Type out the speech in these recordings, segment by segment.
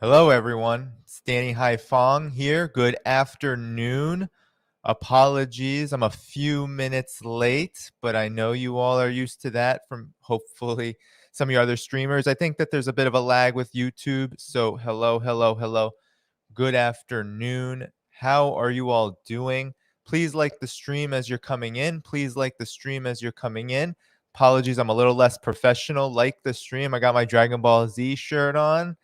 Hello, everyone. It's Dhaiphong here. Good afternoon. Apologies, I'm a few minutes late, but I know you all are used to that from hopefully some of your other streamers. I think that there's a bit of a lag with YouTube. So, hello. Good afternoon. How are you all doing? Please like the stream as you're coming in. Please like the stream as you're coming in. Apologies, I'm a little less professional. Like the stream. I got my Dragon Ball Z shirt on,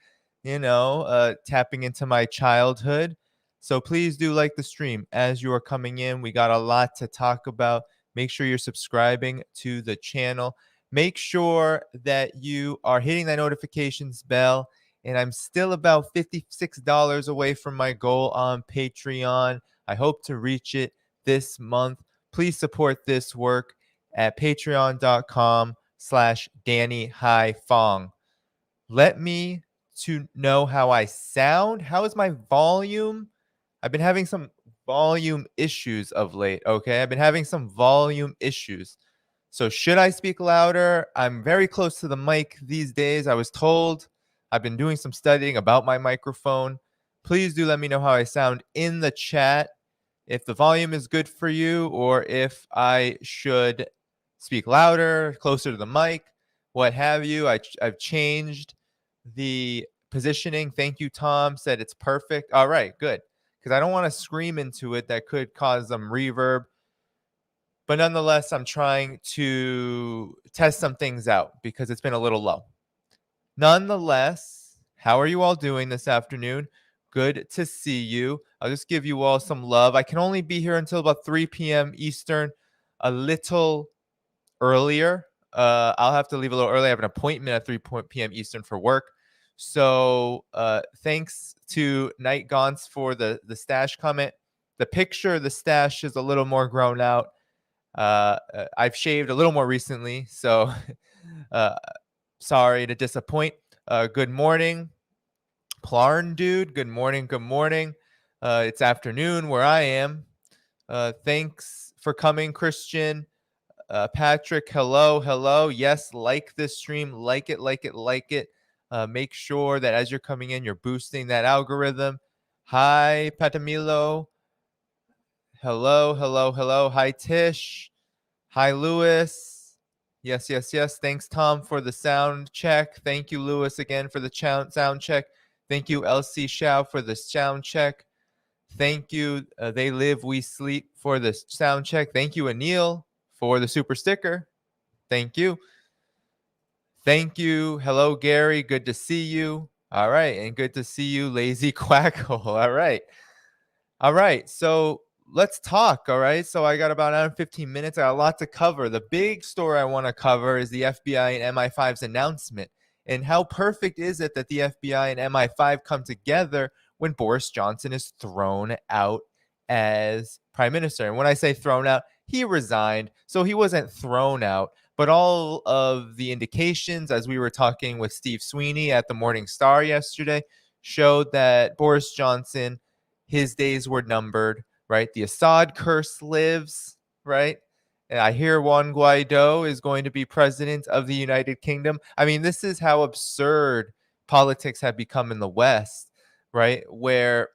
tapping into my childhood. So please do like the stream as you are coming in. We got a lot to talk about. Make sure you're subscribing to the channel. Make sure that you are hitting that notifications bell. And I'm still about $56 away from my goal on Patreon. I hope to reach it this month. Please support this work at patreon.com/DannyHighFong. Let me to know how I sound. How is my volume? I've been having some volume issues of late, okay? I've been having some volume issues. So should I speak louder? I'm very close to the mic these days. I was told. I've been doing some studying about my microphone. Please do let me know how I sound in the chat, if the volume is good for you, or if I should speak louder, closer to the mic, what have you. I've changed the positioning. Thank you, Tom. Said it's perfect. All right, good. Because I don't want to scream into it. That could cause some reverb. But nonetheless, I'm trying to test some things out because it's been a little low. Nonetheless, how are you all doing this afternoon? Good to see you. I'll just give you all some love. I can only be here until about 3 p.m. Eastern, a little earlier. I'll have to leave a little early. I have an appointment at 3 p.m. Eastern for work. So thanks to Night Gaunts for the stash comment. The picture of the stash is a little more grown out. I've shaved a little more recently, so sorry to disappoint. Good morning, Plarn dude. Good morning. It's afternoon where I am. Thanks for coming, Christian. Patrick, hello. Yes, like this stream. Like it. Make sure that as you're coming in, you're boosting that algorithm. Hi, Patamilo. Hello. Hi, Tish. Hi, Lewis. Yes. Thanks, Tom, for the sound check. Thank you, Lewis, again for the sound check. Thank you, LC Shao, for the sound check. Thank you, They Live, We Sleep, for the sound check. Thank you, Anil, for the super sticker. Thank you. Hello, Gary. Good to see you. All right. And good to see you, Lazy Quackle. All right. So let's talk. All right. So I got about 15 minutes. I got a lot to cover. The big story I want to cover is the FBI and MI5's announcement. And how perfect is it that the FBI and MI5 come together when Boris Johnson is thrown out as prime minister? And when I say thrown out, he resigned. So he wasn't thrown out. But all of the indications, as we were talking with Steve Sweeney at the Morning Star yesterday, showed that Boris Johnson, his days were numbered, right? The Assad curse lives, right? And I hear Juan Guaido is going to be president of the United Kingdom. I mean, this is how absurd politics have become in the West, right? Where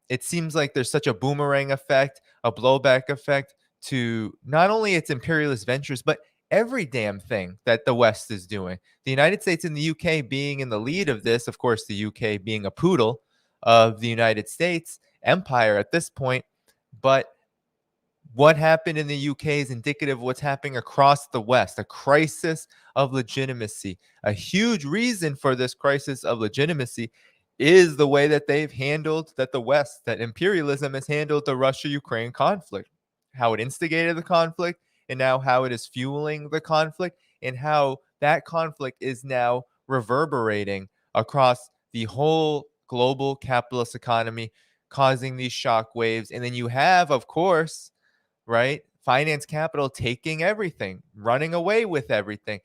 it seems like there's such a boomerang effect, a blowback effect to not only its imperialist ventures, but every damn thing that the West is doing. The United States and the UK being in the lead of this, of course, the UK being a poodle of the United States empire at this point. But what happened in the UK is indicative of what's happening across the West, a crisis of legitimacy. A huge reason for this crisis of legitimacy is the way that they've handled, that the West, that imperialism has handled the Russia-Ukraine conflict, how it instigated the conflict, and now how it is fueling the conflict, and how that conflict is now reverberating across the whole global capitalist economy, causing these shock waves. And then you have, of course, right, finance capital taking everything, running away with everything,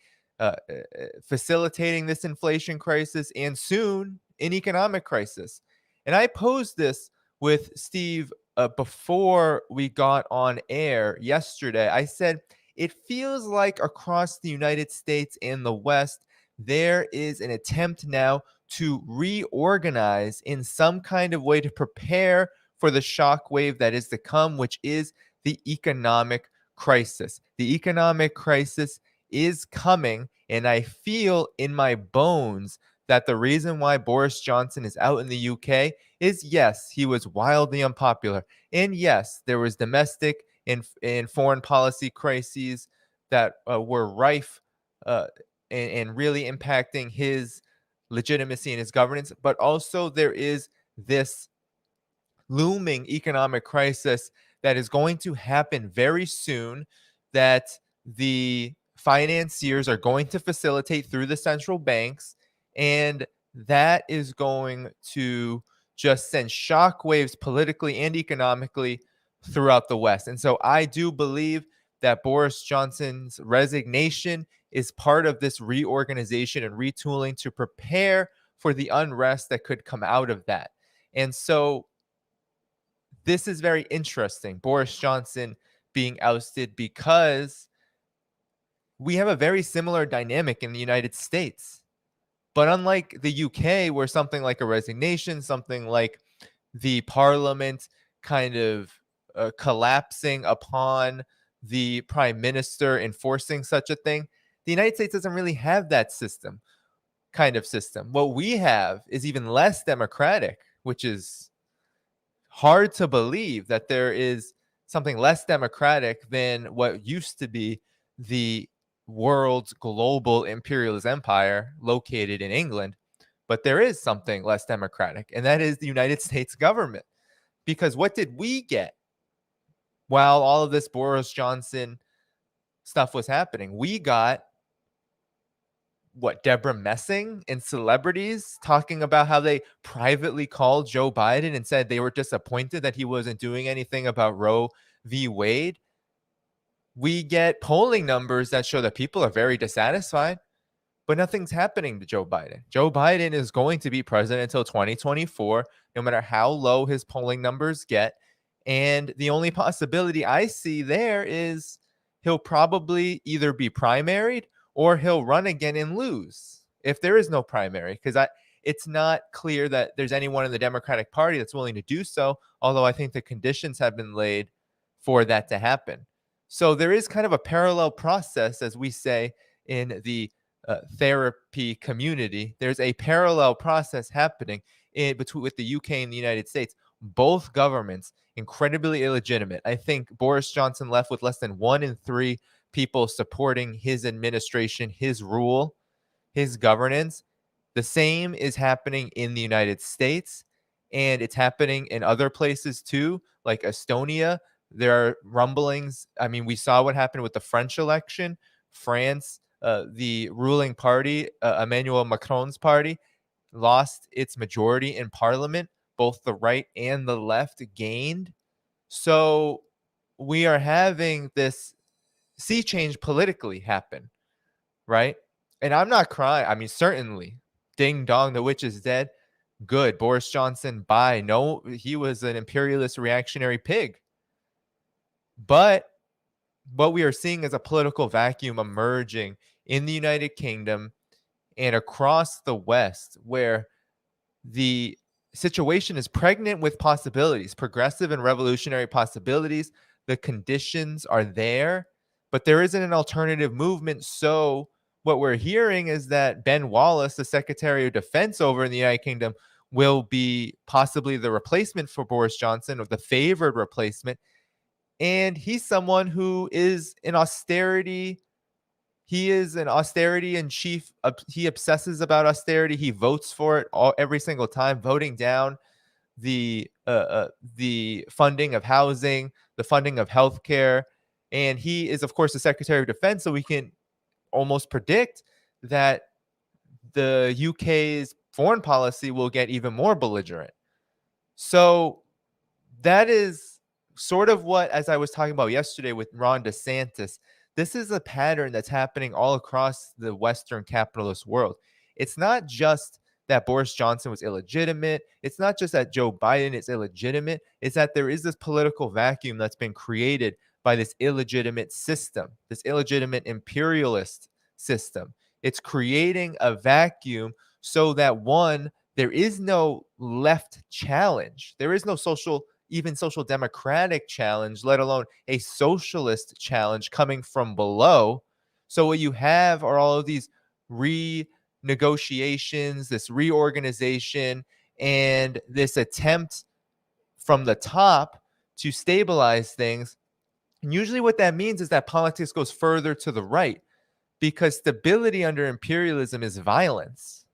facilitating this inflation crisis and soon an economic crisis. And I posed this with Steve before we got on air yesterday. I said, it feels like across the United States and the West, there is an attempt now to reorganize in some kind of way to prepare for the shockwave that is to come, which is the economic crisis. The economic crisis is coming, and I feel in my bones that the reason why Boris Johnson is out in the UK is, yes, he was wildly unpopular. And yes, there was domestic and foreign policy crises that were rife uh, and really impacting his legitimacy and his governance. But also there is this looming economic crisis that is going to happen very soon, that the financiers are going to facilitate through the central banks, and that is going to just send shockwaves politically and economically throughout the West. And so I do believe that Boris Johnson's resignation is part of this reorganization and retooling to prepare for the unrest that could come out of that. And so this is very interesting, Boris Johnson being ousted, because we have a very similar dynamic in the United States. But unlike the UK, where something like a resignation, something like the parliament kind of collapsing upon the prime minister enforcing such a thing, the United States doesn't really have that kind of system. What we have is even less democratic, which is hard to believe that there is something less democratic than what used to be the world's global imperialist empire located in England. But there is something less democratic, and that is the United States government. Because what did we get while all of this Boris Johnson stuff was happening? We got Deborah Messing and celebrities talking about how they privately called Joe Biden and said they were disappointed that he wasn't doing anything about Roe v. Wade. We get polling numbers that show that people are very dissatisfied, but nothing's happening to Joe Biden. Joe Biden is going to be president until 2024, no matter how low his polling numbers get. And the only possibility I see there is he'll probably either be primaried or he'll run again and lose if there is no primary, because it's not clear that there's anyone in the Democratic Party that's willing to do so, although I think the conditions have been laid for that to happen. So there is kind of a parallel process, as we say in the therapy community. There's a parallel process happening with the UK and the United States. Both governments incredibly illegitimate. I think Boris Johnson left with less than 1 in 3 people supporting his administration, his rule, his governance. The same is happening in the United States, and it's happening in other places too, like Estonia. There are rumblings. I mean, we saw what happened with the French election. France, the ruling party, Emmanuel Macron's party, lost its majority in parliament. Both the right and the left gained. So we are having this sea change politically happen, right? And I'm not crying. I mean, certainly, ding dong, the witch is dead. Good. Boris Johnson, bye. No, he was an imperialist reactionary pig. But what we are seeing is a political vacuum emerging in the United Kingdom and across the West, where the situation is pregnant with possibilities, progressive and revolutionary possibilities. The conditions are there, but there isn't an alternative movement. So what we're hearing is that Ben Wallace, the Secretary of Defense over in the United Kingdom, will be possibly the replacement for Boris Johnson, or the favored replacement. And he's someone who is an austerity. He is an austerity in chief. He obsesses about austerity. He votes for it every single time, voting down the funding of housing, the funding of healthcare. And he is, of course, the Secretary of Defense. So we can almost predict that the UK's foreign policy will get even more belligerent. So that is sort of what, as I was talking about yesterday with Ron DeSantis, this is a pattern that's happening all across the Western capitalist world. It's not just that Boris Johnson was illegitimate. It's not just that Joe Biden is illegitimate. It's that there is this political vacuum that's been created by this illegitimate system, this illegitimate imperialist system. It's creating a vacuum so that, one, there is no left challenge. There is no even social democratic challenge, let alone a socialist challenge coming from below. So what you have are all of these renegotiations, this reorganization, and this attempt from the top to stabilize things. And usually what that means is that politics goes further to the right, because stability under imperialism is violence.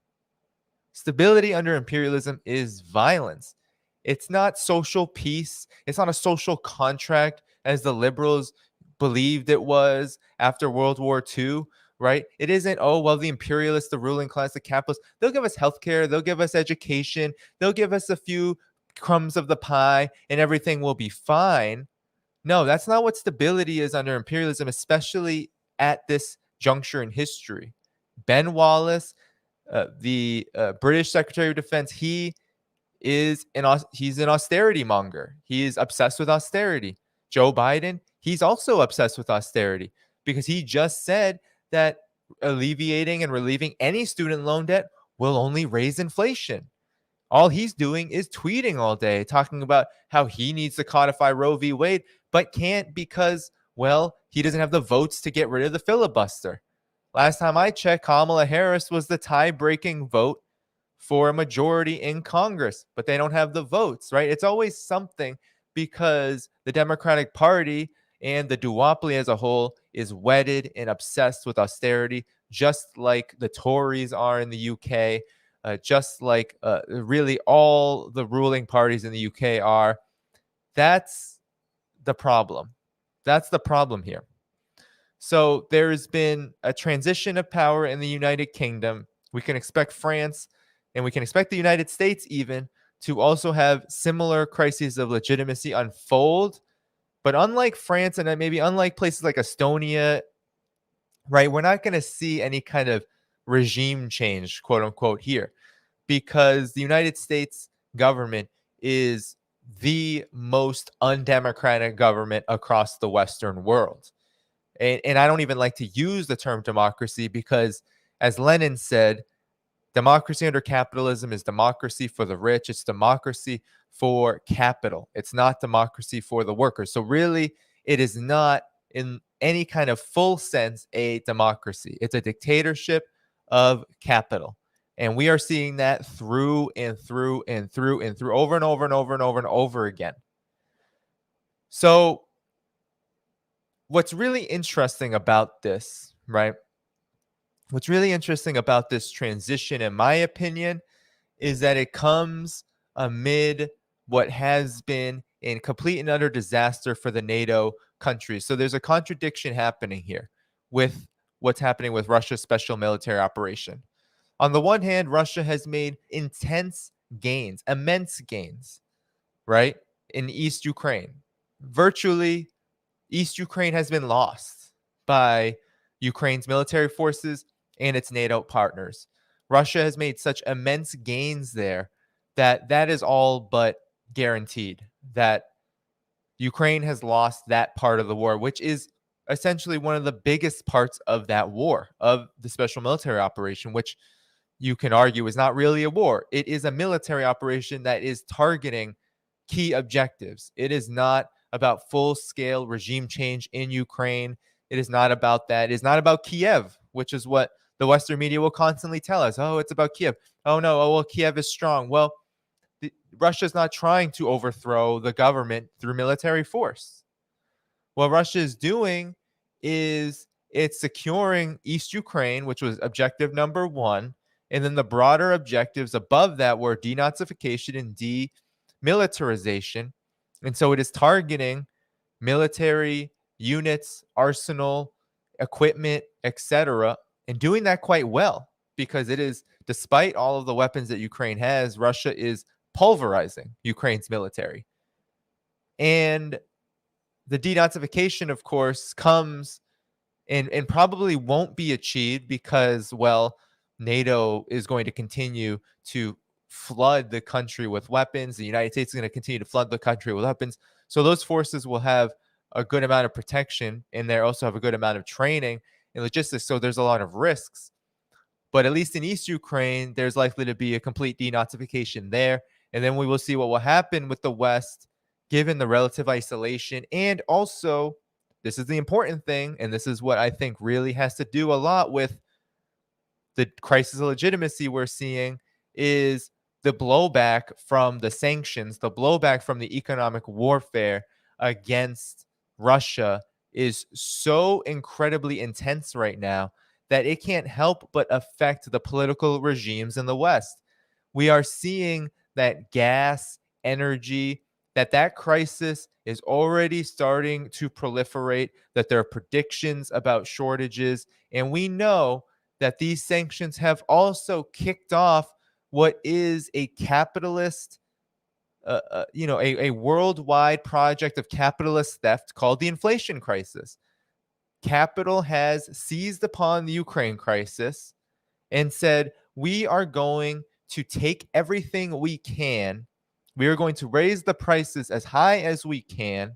Stability under imperialism is violence. It's not social peace. It's not a social contract as the liberals believed it was after World War II, right? It isn't, oh, well, the imperialists, the ruling class, the capitalists, they'll give us healthcare, they'll give us education, they'll give us a few crumbs of the pie, and everything will be fine. No, that's not what stability is under imperialism, especially at this juncture in history. Ben Wallace, the British Secretary of Defense, he's an austerity monger. He is obsessed with austerity. Joe Biden, he's also obsessed with austerity because he just said that alleviating and relieving any student loan debt will only raise inflation. All he's doing is tweeting all day, talking about how he needs to codify Roe v. Wade, but can't because, well, he doesn't have the votes to get rid of the filibuster. Last time I checked, Kamala Harris was the tie-breaking vote for a majority in Congress, but they don't have the votes, right? It's always something because the Democratic Party and the duopoly as a whole is wedded and obsessed with austerity, just like the Tories are in the UK, just like really all the ruling parties in the UK are. That's the problem. That's the problem here. So there's been a transition of power in the United Kingdom. We can expect France and we can expect the United States even to also have similar crises of legitimacy unfold. But unlike France and maybe unlike places like Estonia, right, we're not going to see any kind of regime change, quote unquote, here, because the United States government is the most undemocratic government across the Western world. And I don't even like to use the term democracy because, as Lenin said, democracy under capitalism is democracy for the rich. It's democracy for capital. It's not democracy for the workers. So really, it is not in any kind of full sense a democracy. It's a dictatorship of capital. And we are seeing that through and through and through and through over and over and over and over and over again. So what's really interesting about this, right? What's really interesting about this transition, in my opinion, is that it comes amid what has been in complete and utter disaster for the NATO countries. So there's a contradiction happening here with what's happening with Russia's special military operation. On the one hand, Russia has made intense gains, immense gains, right, in East Ukraine. Virtually, East Ukraine has been lost by Ukraine's military forces and its NATO partners. Russia has made such immense gains there that is all but guaranteed that Ukraine has lost that part of the war, which is essentially one of the biggest parts of that war, of the special military operation, which you can argue is not really a war. It is a military operation that is targeting key objectives. It is not about full-scale regime change in Ukraine. It is not about that. It is not about Kiev, which is what the Western media will constantly tell us. Oh, it's about Kiev. Oh, no. Oh, well, Kiev is strong. Well, Russia's not trying to overthrow the government through military force. What Russia is doing is it's securing East Ukraine, which was objective number one. And then the broader objectives above that were denazification and demilitarization. And so it is targeting military units, arsenal, equipment, etc., and doing that quite well because it is, despite all of the weapons that Ukraine has, Russia is pulverizing Ukraine's military. And the denazification, of course, comes and probably won't be achieved because, well, NATO is going to continue to flood the country with weapons. The United States is going to continue to flood the country with weapons. So those forces will have a good amount of protection, and they also have a good amount of training and logistics. So there's a lot of risks. But at least in East Ukraine, there's likely to be a complete denazification there. And then we will see what will happen with the West, given the relative isolation. And also, this is the important thing, and this is what I think really has to do a lot with the crisis of legitimacy we're seeing, is the blowback from the sanctions, the blowback from the economic warfare against Russia is so incredibly intense right now that it can't help but affect the political regimes in the West. We are seeing that gas, energy, that crisis is already starting to proliferate, that there are predictions about shortages, and we know that these sanctions have also kicked off what is a capitalist, a worldwide project of capitalist theft called the inflation crisis. Capital has seized upon the Ukraine crisis and said, we are going to take everything we can. We are going to raise the prices as high as we can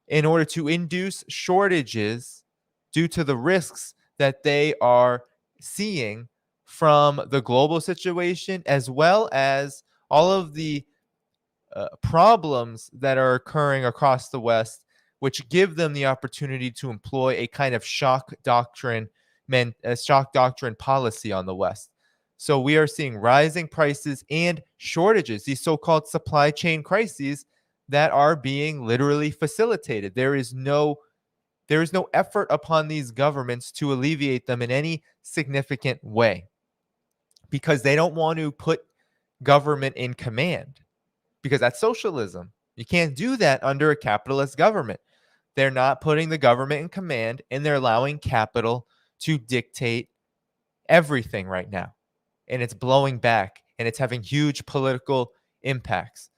in order to induce shortages due to the risks that they are seeing from the global situation, as well as all of the problems that are occurring across the West, which give them the opportunity to employ a kind of shock doctrine policy on the West. So we are seeing rising prices and shortages, these so-called supply chain crises that are being literally facilitated. There is no effort upon these governments to alleviate them in any significant way because they don't want to put government in command, because that's socialism. You can't do that under a capitalist government. They're not putting the government in command, and they're allowing capital to dictate everything right now. And it's blowing back, and it's having huge political impacts.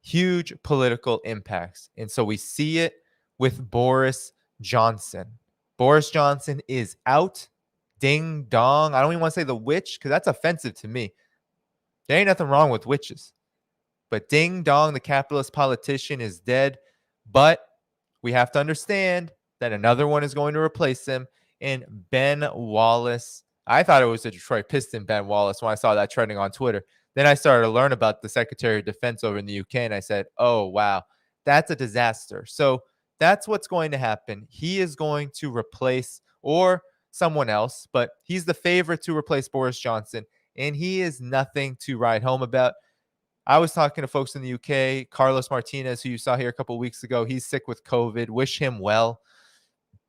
Huge political impacts. And so we see it with Boris Johnson. Boris Johnson is out. Ding dong. I don't even want to say the witch because that's offensive to me. There ain't nothing wrong with witches. But ding dong, the capitalist politician is dead. But we have to understand that another one is going to replace him. And Ben Wallace, I thought it was the Detroit Piston Ben Wallace when I saw that trending on Twitter. Then I started to learn about the Secretary of Defense over in the UK, and I said, oh, wow, that's a disaster. So that's what's going to happen. He is going to replace, or someone else, but he's the favorite to replace Boris Johnson, and he is nothing to write home about. I was talking to folks in the UK, Carlos Martinez, who you saw here a couple of weeks ago. He's sick with COVID. Wish him well.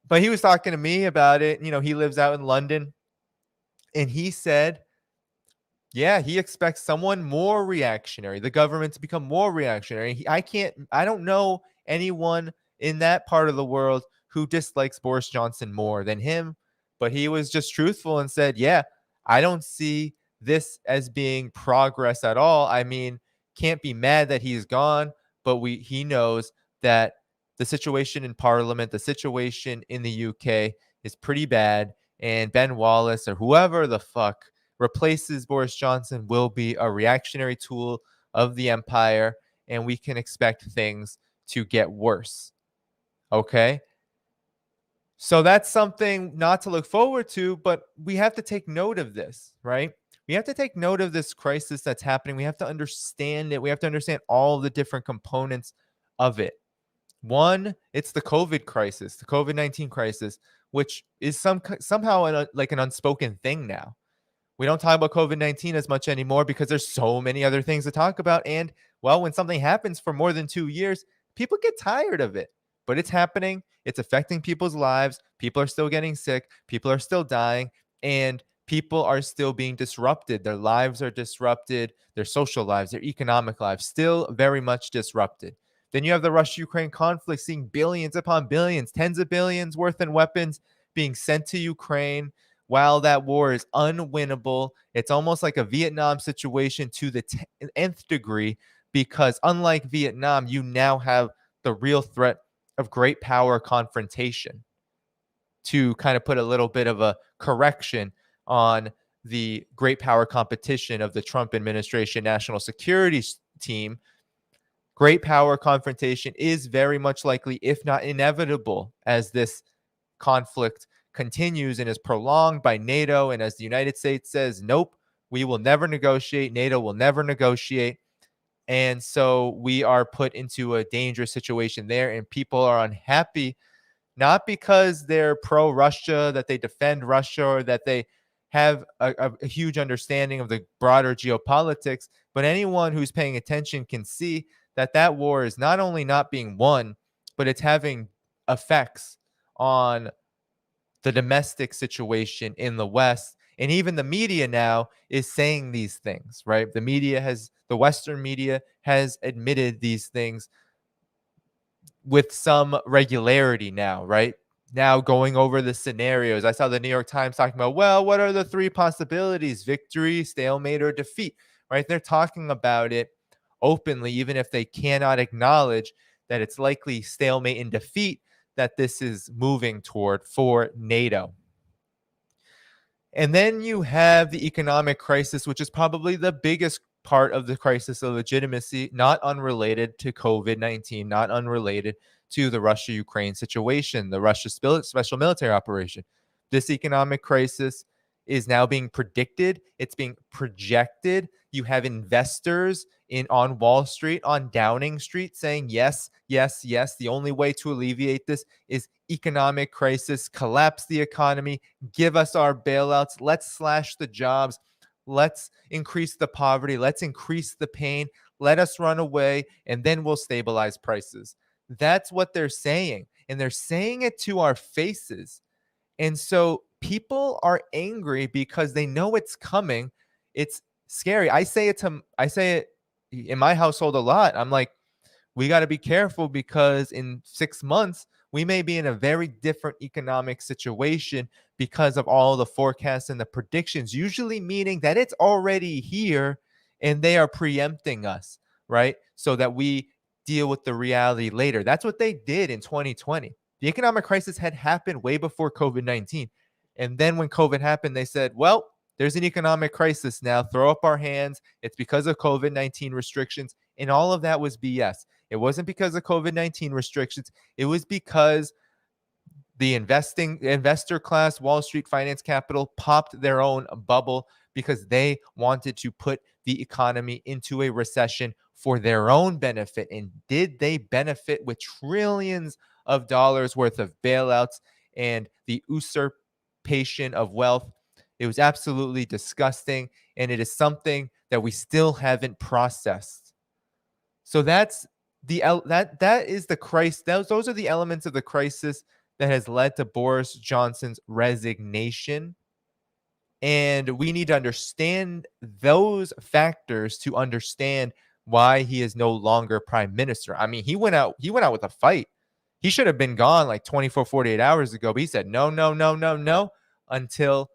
But he was talking to me about it. You know, he lives out in London, and he said, yeah, he expects someone more reactionary, the government to become more reactionary. I don't know anyone in that part of the world who dislikes Boris Johnson more than him, but he was just truthful and said, yeah, I don't see this as being progress at all. I mean, can't be mad that he's gone, but he knows that the situation in Parliament, the situation in the UK is pretty bad, and Ben Wallace or whoever the fuck replaces Boris Johnson will be a reactionary tool of the empire, and we can expect things to get worse. Okay? So that's something not to look forward to, but we have to take note of this, right? We have to take note of this crisis that's happening. We have to understand it. We have to understand all the different components of it. One, it's the COVID crisis, the COVID-19 crisis, which is somehow like an unspoken thing now. We don't talk about COVID-19 as much anymore because there's so many other things to talk about. And, well, when something happens for more than 2 years, people get tired of it. But it's happening. It's affecting people's lives. People are still getting sick. People are still dying. And people are still being disrupted. Their lives are disrupted. Their social lives, their economic lives, still very much disrupted. Then you have the Russia-Ukraine conflict, seeing billions upon billions, tens of billions worth in weapons being sent to Ukraine. While that war is unwinnable, it's almost like a Vietnam situation to the nth degree, because unlike Vietnam, you now have the real threat of great power confrontation. To kind of put a little bit of a correction on the great power competition of the Trump administration national security team, great power confrontation is very much likely, if not inevitable, as this conflict continues and is prolonged by NATO, and as the United States says, nope, we will never negotiate, NATO will never negotiate. And so we are put into a dangerous situation there, and people are unhappy, not because they're pro-Russia, that they defend Russia, or that they have a huge understanding of the broader geopolitics, but anyone who's paying attention can see that that war is not only not being won, but it's having effects on the domestic situation in the West. And even the media now is saying these things, right? The Western media has admitted these things with some regularity now, right? Now going over the scenarios. I saw the New York Times talking about, well, what are the three possibilities? Victory, stalemate, or defeat, right? They're talking about it openly, even if they cannot acknowledge that it's likely stalemate and defeat that this is moving toward for NATO. And then you have the economic crisis, which is probably the biggest part of the crisis of legitimacy, not unrelated to COVID-19, not unrelated to the Russia-Ukraine situation, the Russia special military operation. This economic crisis is now being predicted. It's being projected. You have investors on Wall Street, on Downing Street saying, yes, yes, yes. The only way to alleviate this is economic crisis, collapse the economy, give us our bailouts. Let's slash the jobs. Let's increase the poverty. Let's increase the pain. Let us run away, and then we'll stabilize prices. That's what they're saying. And they're saying it to our faces. And so people are angry because they know it's coming. It's scary. I say it in my household a lot. I'm like, we got to be careful because in 6 months, we may be in a very different economic situation because of all the forecasts and the predictions, usually meaning that it's already here and they are preempting us, right? So that we deal with the reality later. That's what they did in 2020. The economic crisis had happened way before COVID-19. And then when COVID happened, they said, well, there's an economic crisis now. Throw up our hands. It's because of COVID-19 restrictions. And all of that was BS. It wasn't because of COVID-19 restrictions. It was because the investor class, Wall Street finance capital, popped their own bubble because they wanted to put the economy into a recession for their own benefit. And did they benefit with trillions of dollars worth of bailouts and the usurpation of wealth? It was absolutely disgusting, and it is something that we still haven't processed. So that's that is the crisis. Those are the elements of the crisis that has led to Boris Johnson's resignation. And we need to understand those factors to understand why he is no longer prime minister. I mean, he went out with a fight. He should have been gone like 24, 48 hours ago, but he said no, no, no, no, no, until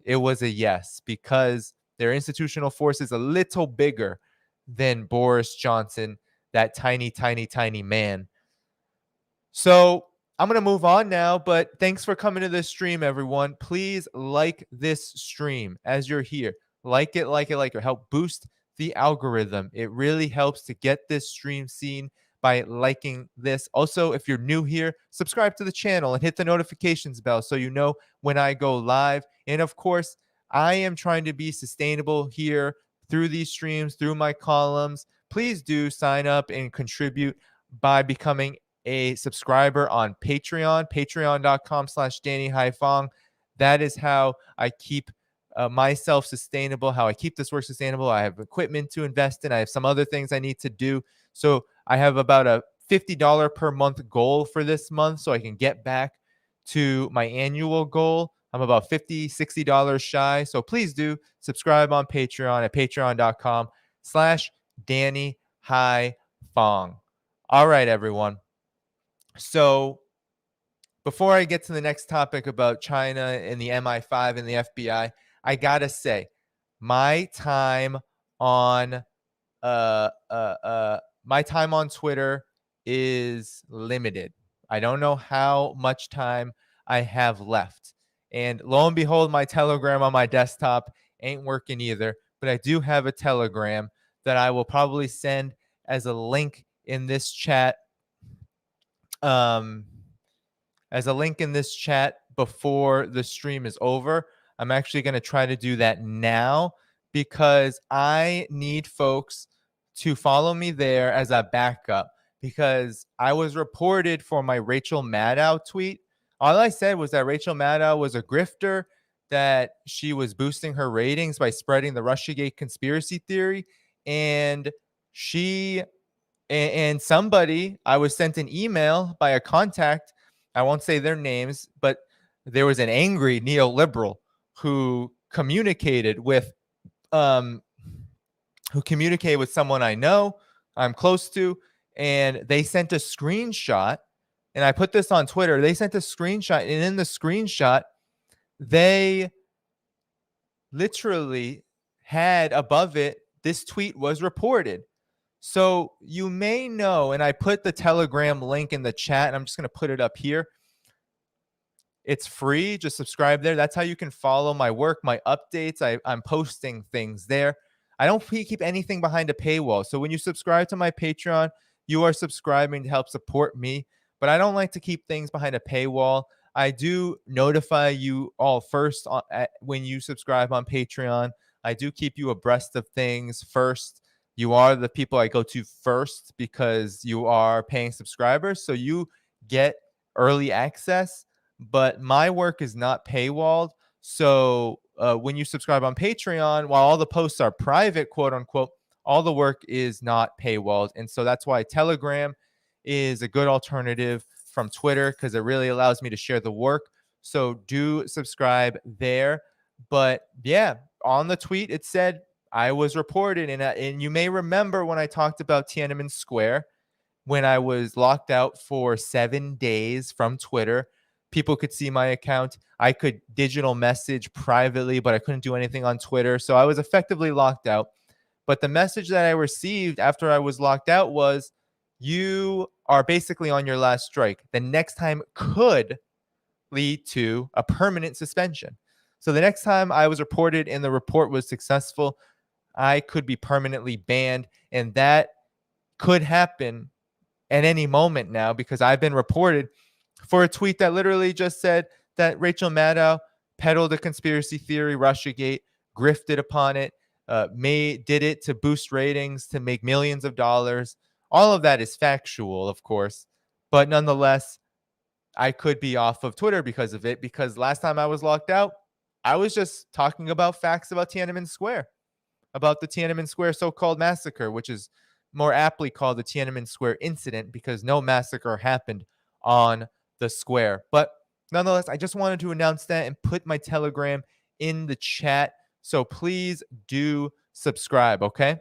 it was a yes, because their institutional force is a little bigger than Boris Johnson, that tiny, tiny, tiny man. So I'm going to move on now, but thanks for coming to this stream, everyone. Please like this stream as you're here. Like it, like it, like it. Help boost the algorithm. It really helps to get this stream seen by liking this. Also, if you're new here, subscribe to the channel and hit the notifications bell so you know when I go live. And of course, I am trying to be sustainable here through these streams, through my columns. Please do sign up and contribute by becoming a subscriber on Patreon, patreon.com/DannyHaiphong. That is how I keep myself sustainable, how I keep this work sustainable. I have equipment to invest in. I have some other things I need to do. So I have about a $50 per month goal for this month so I can get back to my annual goal. I'm about $50, $60 shy. So please do subscribe on Patreon at patreon.com/DannyHaiphong. All right, everyone. So before I get to the next topic about China and the MI5 and the FBI, I gotta say, my time on Twitter is limited. I don't know how much time I have left. And lo and behold, my Telegram on my desktop ain't working either. But I do have a Telegram that I will probably send as a link in this chat. before the stream is over. I'm actually going to try to do that now because I need folks to follow me there as a backup, because I was reported for my Rachel Maddow tweet. All I said was that Rachel Maddow was a grifter, that she was boosting her ratings by spreading the Russiagate conspiracy theory, and she and somebody, I was sent an email by a contact, I won't say their names, but there was an angry neoliberal who communicated with um someone I know, I'm close to, and they sent a screenshot, and I put this on Twitter. They sent a screenshot, and in the screenshot they literally had above it, this tweet was reported. So you may know, and I put the Telegram link in the chat, and I'm just going to put it up here. It's free. Just subscribe there. That's how you can follow my work, my updates. I'm posting things there. I don't keep anything behind a paywall. So when you subscribe to my Patreon, you are subscribing to help support me. But I don't like to keep things behind a paywall. I do notify you all first when you subscribe on Patreon. I do keep you abreast of things first. You are the people I go to first because you are paying subscribers. So you get early access, but my work is not paywalled. So when you subscribe on Patreon, while all the posts are private, quote unquote, all the work is not paywalled. And so that's why Telegram is a good alternative from Twitter, because it really allows me to share the work. So do subscribe there. But yeah, on the tweet, it said I was reported. And you may remember when I talked about Tiananmen Square, when I was locked out for 7 days from Twitter. People could see my account. I could digital message privately, but I couldn't do anything on Twitter. So I was effectively locked out. But the message that I received after I was locked out was, you are basically on your last strike. The next time could lead to a permanent suspension. So the next time I was reported and the report was successful, I could be permanently banned. And that could happen at any moment now, because I've been reported for a tweet that literally just said that Rachel Maddow peddled a conspiracy theory, Russiagate, grifted upon it, did it to boost ratings, to make millions of dollars. All of that is factual, of course, but nonetheless, I could be off of Twitter because of it, because last time I was locked out, I was just talking about facts about Tiananmen Square, about the Tiananmen Square so-called massacre, which is more aptly called the Tiananmen Square incident, because no massacre happened on the square. But nonetheless, I just wanted to announce that and put my Telegram in the chat. So please do subscribe, okay?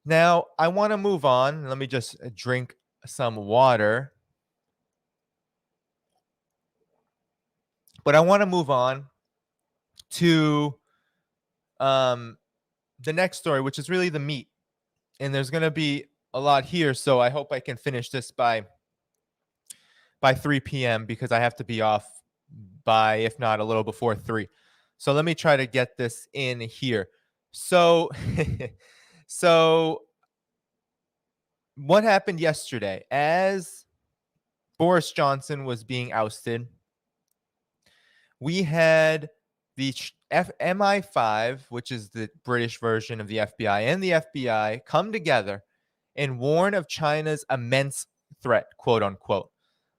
Now, I want to move on. Let me just drink some water. But I want to move on to the next story, which is really the meat. And there's going to be a lot here, so I hope I can finish this by 3 p.m. because I have to be off by, if not a little before 3. So let me try to get this in here. So, so what happened yesterday? As Boris Johnson was being ousted, we had the MI5, which is the British version of the FBI, and the FBI come together and warn of China's immense threat, quote unquote.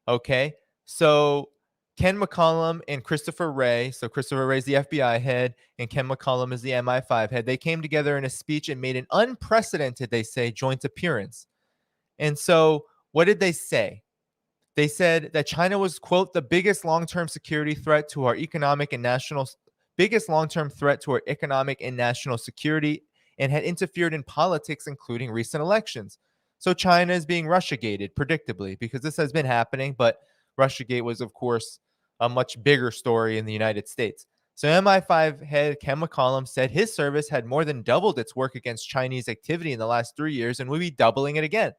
Okay, so Ken McCollum and Christopher Wray, so Christopher Wray is the FBI head and Ken McCollum is the MI5 head, they came together in a speech and made an unprecedented, they say, joint appearance. And so what did they say? They said that China was, quote, the biggest long-term security threat to our economic and national security, and had interfered in politics, including recent elections. So China is being Russiagated, predictably, because this has been happening, but Russiagate was, of course, a much bigger story in the United States. So MI5 head Ken McCollum said his service had more than doubled its work against Chinese activity in the last 3 years and will be doubling it again.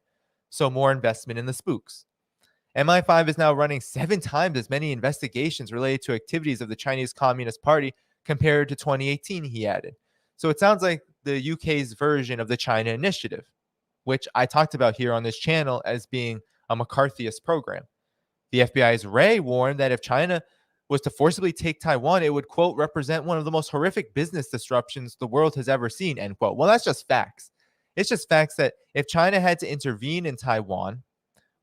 So more investment in the spooks. MI5 is now running 7 times as many investigations related to activities of the Chinese Communist Party compared to 2018, he added. So it sounds like the UK's version of the China Initiative, which I talked about here on this channel as being a McCarthyist program. The FBI's Wray warned that if China was to forcibly take Taiwan, it would, quote, represent one of the most horrific business disruptions the world has ever seen, end quote. Well, that's just facts. It's just facts that if China had to intervene in Taiwan,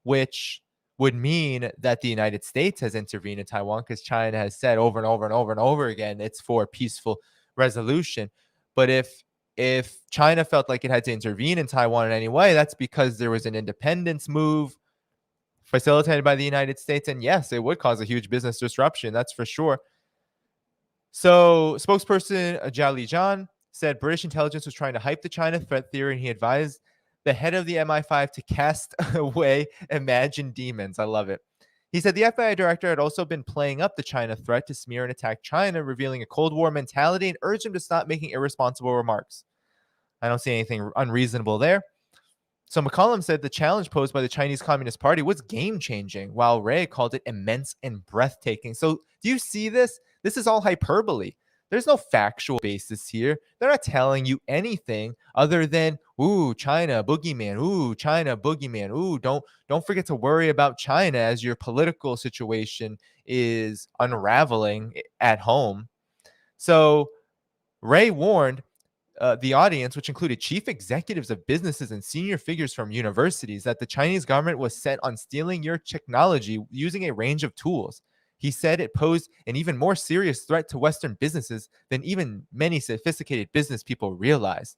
which would mean that the United States has intervened in Taiwan, because China has said over and over and over and over again it's for peaceful resolution. But if China felt like it had to intervene in Taiwan in any way, that's because there was an independence move facilitated by the United States. And yes, it would cause a huge business disruption. That's for sure. So spokesperson Zhao Lijian said British intelligence was trying to hype the China threat theory, and he advised the head of the MI5 to cast away imagined demons. I love it. He said the FBI director had also been playing up the China threat to smear and attack China, revealing a Cold War mentality, and urged him to stop making irresponsible remarks. I don't see anything unreasonable there. So McCollum said the challenge posed by the Chinese Communist Party was game-changing, while Wray called it immense and breathtaking. So do you see this? This is all hyperbole. There's no factual basis here. They're not telling you anything other than, ooh, China, boogeyman. Ooh, China, boogeyman. Ooh, don't forget to worry about China as your political situation is unraveling at home. So Wray warned the audience, which included chief executives of businesses and senior figures from universities, that the Chinese government was set on stealing your technology using a range of tools. He said it posed an even more serious threat to Western businesses than even many sophisticated business people realize.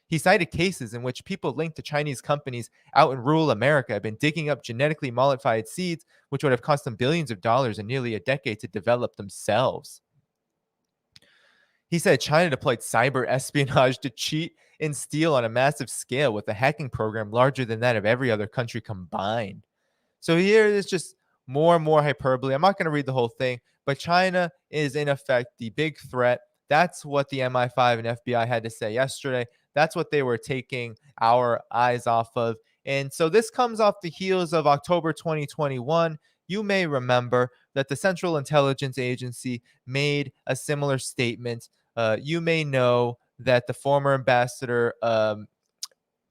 He cited cases in which people linked to Chinese companies out in rural America have been digging up genetically modified seeds, which would have cost them billions of dollars and nearly a decade to develop themselves. He said China deployed cyber espionage to cheat and steal on a massive scale with a hacking program larger than that of every other country combined. So here is just more and more hyperbole. I'm not going to read the whole thing, but China is in effect the big threat. That's what the MI5 and FBI had to say yesterday. That's what they were taking our eyes off of. And so this comes off the heels of October 2021. You may remember that the Central Intelligence Agency made a similar statement. You may know that the former ambassador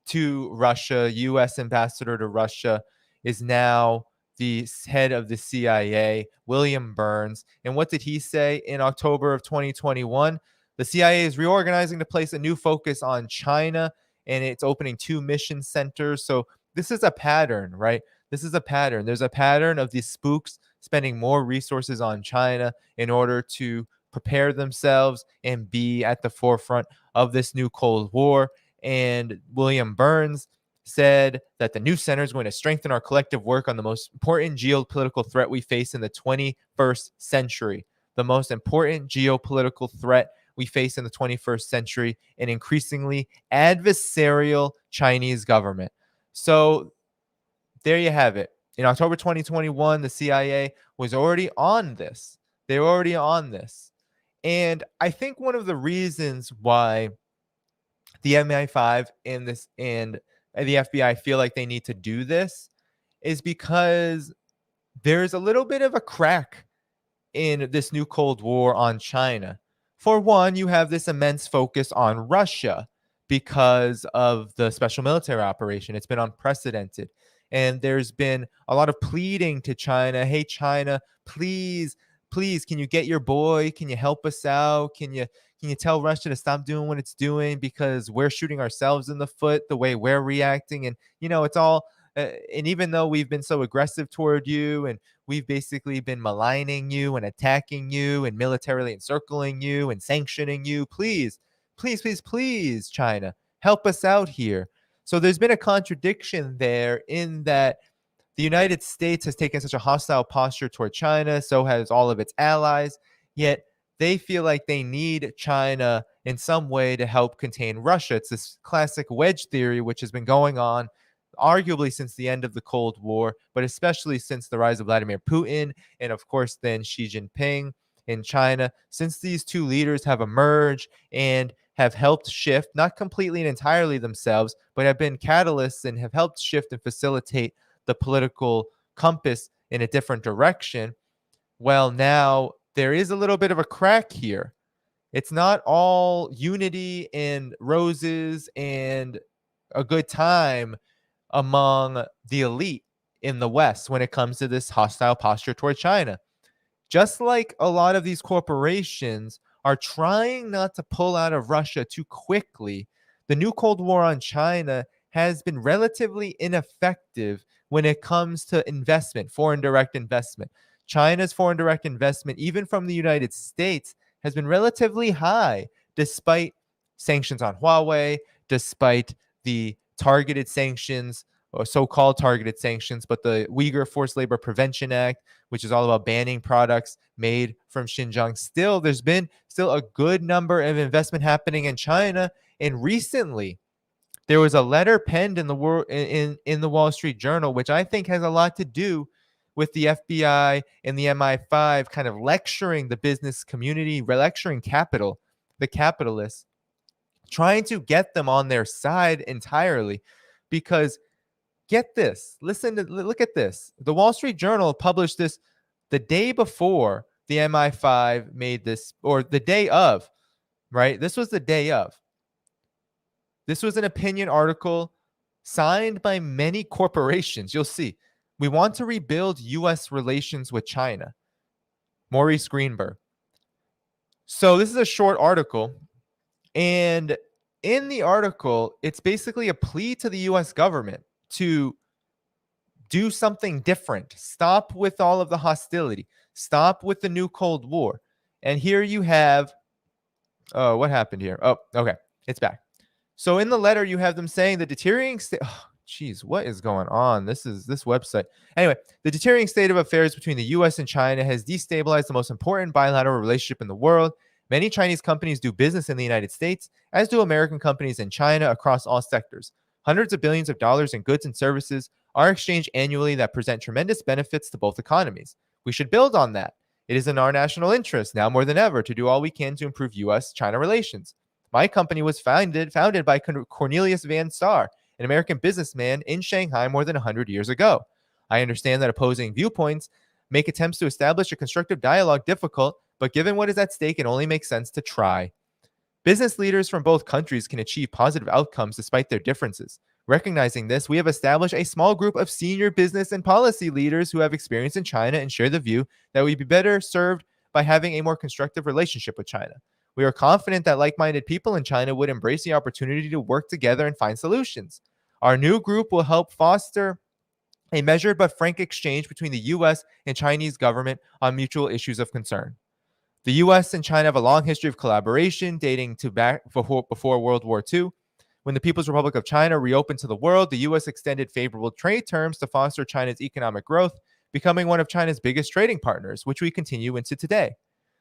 to Russia, U.S. ambassador to Russia, is now the head of the CIA, William Burns. And what did he say in October of 2021? The CIA is reorganizing to place a new focus on China, and it's opening 2 mission centers. So this is a pattern, right? This is a pattern. There's a pattern of these spooks spending more resources on China in order to prepare themselves and be at the forefront of this new Cold War. And William Burns said that the new center is going to strengthen our collective work on the most important geopolitical threat we face in the 21st century. The most important geopolitical threat we face in the 21st century, an increasingly adversarial Chinese government. So there you have it. In October 2021, the CIA was already on this. They were already on this. And I think one of the reasons why the MI5 and the FBI feel like they need to do this is because there's a little bit of a crack in this new Cold War on China. For one, you have this immense focus on Russia because of the special military operation. It's been unprecedented. And there's been a lot of pleading to China. Hey, China, please, can you get your boy? Can you help us out? Can you tell Russia to stop doing what it's doing, because we're shooting ourselves in the foot the way we're reacting? And, it's all, and even though we've been so aggressive toward you, and we've basically been maligning you and attacking you and militarily encircling you and sanctioning you, please, China, help us out here. So there's been a contradiction there in that the United States has taken such a hostile posture toward China, so has all of its allies, yet they feel like they need China in some way to help contain Russia. It's this classic wedge theory, which has been going on arguably since the end of the Cold War, but especially since the rise of Vladimir Putin and, of course, then Xi Jinping in China. Since these two leaders have emerged and have helped shift, not completely and entirely themselves, but have been catalysts and have helped shift and facilitate the political compass in a different direction. Well, now there is a little bit of a crack here. It's not all unity and roses and a good time among the elite in the West when it comes to this hostile posture toward China. Just like a lot of these corporations are trying not to pull out of Russia too quickly, the new Cold War on China has been relatively ineffective when it comes to investment, foreign direct investment. China's foreign direct investment, even from the United States, has been relatively high despite sanctions on Huawei, despite the targeted sanctions or so-called targeted sanctions, but the Uyghur Forced Labor Prevention Act, which is all about banning products made from Xinjiang. Still, there's been a good number of investment happening in China. And recently, there was a letter penned in the Wall Street Journal, which I think has a lot to do with the FBI and the MI5 kind of lecturing the business community, lecturing the capitalists, trying to get them on their side entirely. Because get this, look at this. The Wall Street Journal published this the day before the MI5 made this, or the day of, right? This was the day of. This was an opinion article signed by many corporations. You'll see. We want to rebuild U.S. relations with China. Maurice Greenberg. So this is a short article. And in the article, it's basically a plea to the U.S. government to do something different. Stop with all of the hostility. Stop with the new Cold War. And here you have, oh, what happened here? Oh, okay. It's back. So in the letter, you have them saying the deteriorating state. Oh, geez, what is going on? This website. Anyway, the deteriorating state of affairs between the U.S. and China has destabilized the most important bilateral relationship in the world. Many Chinese companies do business in the United States, as do American companies in China across all sectors. Hundreds of billions of dollars in goods and services are exchanged annually that present tremendous benefits to both economies. We should build on that. It is in our national interest, now more than ever, to do all we can to improve U.S.-China relations. My company was founded by Cornelius Van Star, an American businessman in Shanghai more than 100 years ago. I understand that opposing viewpoints make attempts to establish a constructive dialogue difficult, but given what is at stake, it only makes sense to try. Business leaders from both countries can achieve positive outcomes despite their differences. Recognizing this, we have established a small group of senior business and policy leaders who have experience in China and share the view that we'd be better served by having a more constructive relationship with China. We are confident that like-minded people in China would embrace the opportunity to work together and find solutions. Our new group will help foster a measured but frank exchange between the U.S. and Chinese government on mutual issues of concern. The U.S. and China have a long history of collaboration dating to back before World War II. When the People's Republic of China reopened to the world, the U.S. extended favorable trade terms to foster China's economic growth, becoming one of China's biggest trading partners, which we continue into today.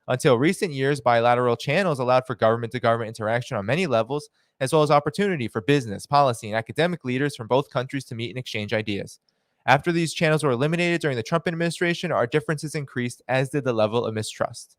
Until recent years, bilateral channels allowed for government-to-government interaction on many levels, as well as opportunity for business, policy, and academic leaders from both countries to meet and exchange ideas. After these channels were eliminated during the Trump administration, our differences increased, as did the level of mistrust.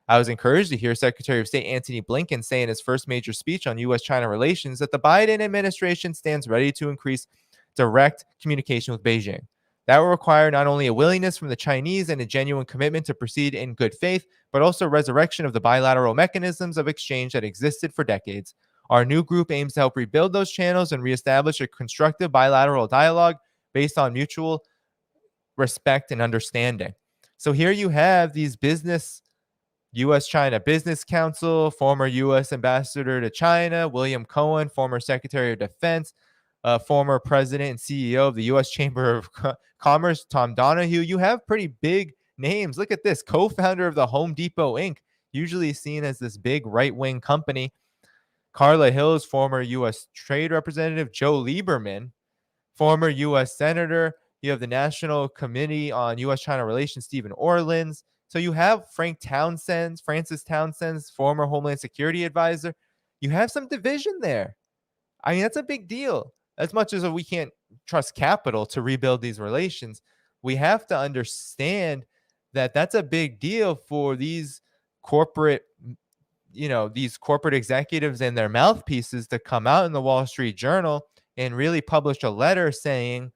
I was encouraged to hear Secretary of State Antony Blinken say in his first major speech on U.S.-China relations that the Biden administration stands ready to increase direct communication with Beijing. That will require not only a willingness from the Chinese and a genuine commitment to proceed in good faith, but also resurrection of the bilateral mechanisms of exchange that existed for decades. Our new group aims to help rebuild those channels and reestablish a constructive bilateral dialogue based on mutual respect and understanding. So here you have these U.S.-China Business Council, former U.S. Ambassador to China, William Cohen, former Secretary of Defense, former President and CEO of the U.S. Chamber of Commerce, Tom Donahue. You have pretty big names. Look at this. Co-founder of the Home Depot, Inc., usually seen as this big right-wing company. Carla Hills, former U.S. Trade Representative. Joe Lieberman, former U.S. Senator. You have the National Committee on U.S.-China Relations, Stephen Orlins. So you have Francis Townsend, former Homeland Security Advisor. You have some division there. I mean, that's a big deal. As much as we can't trust capital to rebuild these relations, we have to understand that that's a big deal for these corporate executives and their mouthpieces to come out in the Wall Street Journal and really publish a letter saying,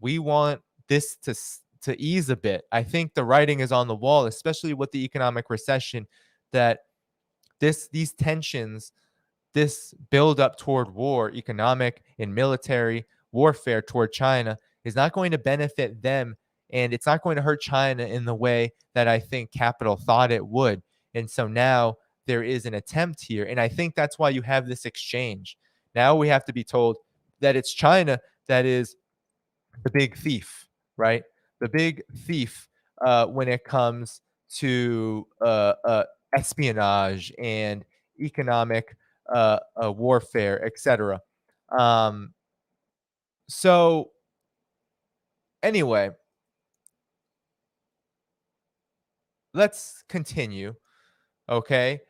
we want this to ease a bit. I think the writing is on the wall, especially with the economic recession, that these tensions, this build up toward war, economic and military warfare toward China, is not going to benefit them, and it's not going to hurt China in the way that I think Capital thought it would. And so now there is an attempt here, and I think that's why you have this exchange. Now we have to be told that it's China that is the big thief, right? The big thief when it comes to espionage and economic warfare, etc. Um, so anyway, let's continue. Okay.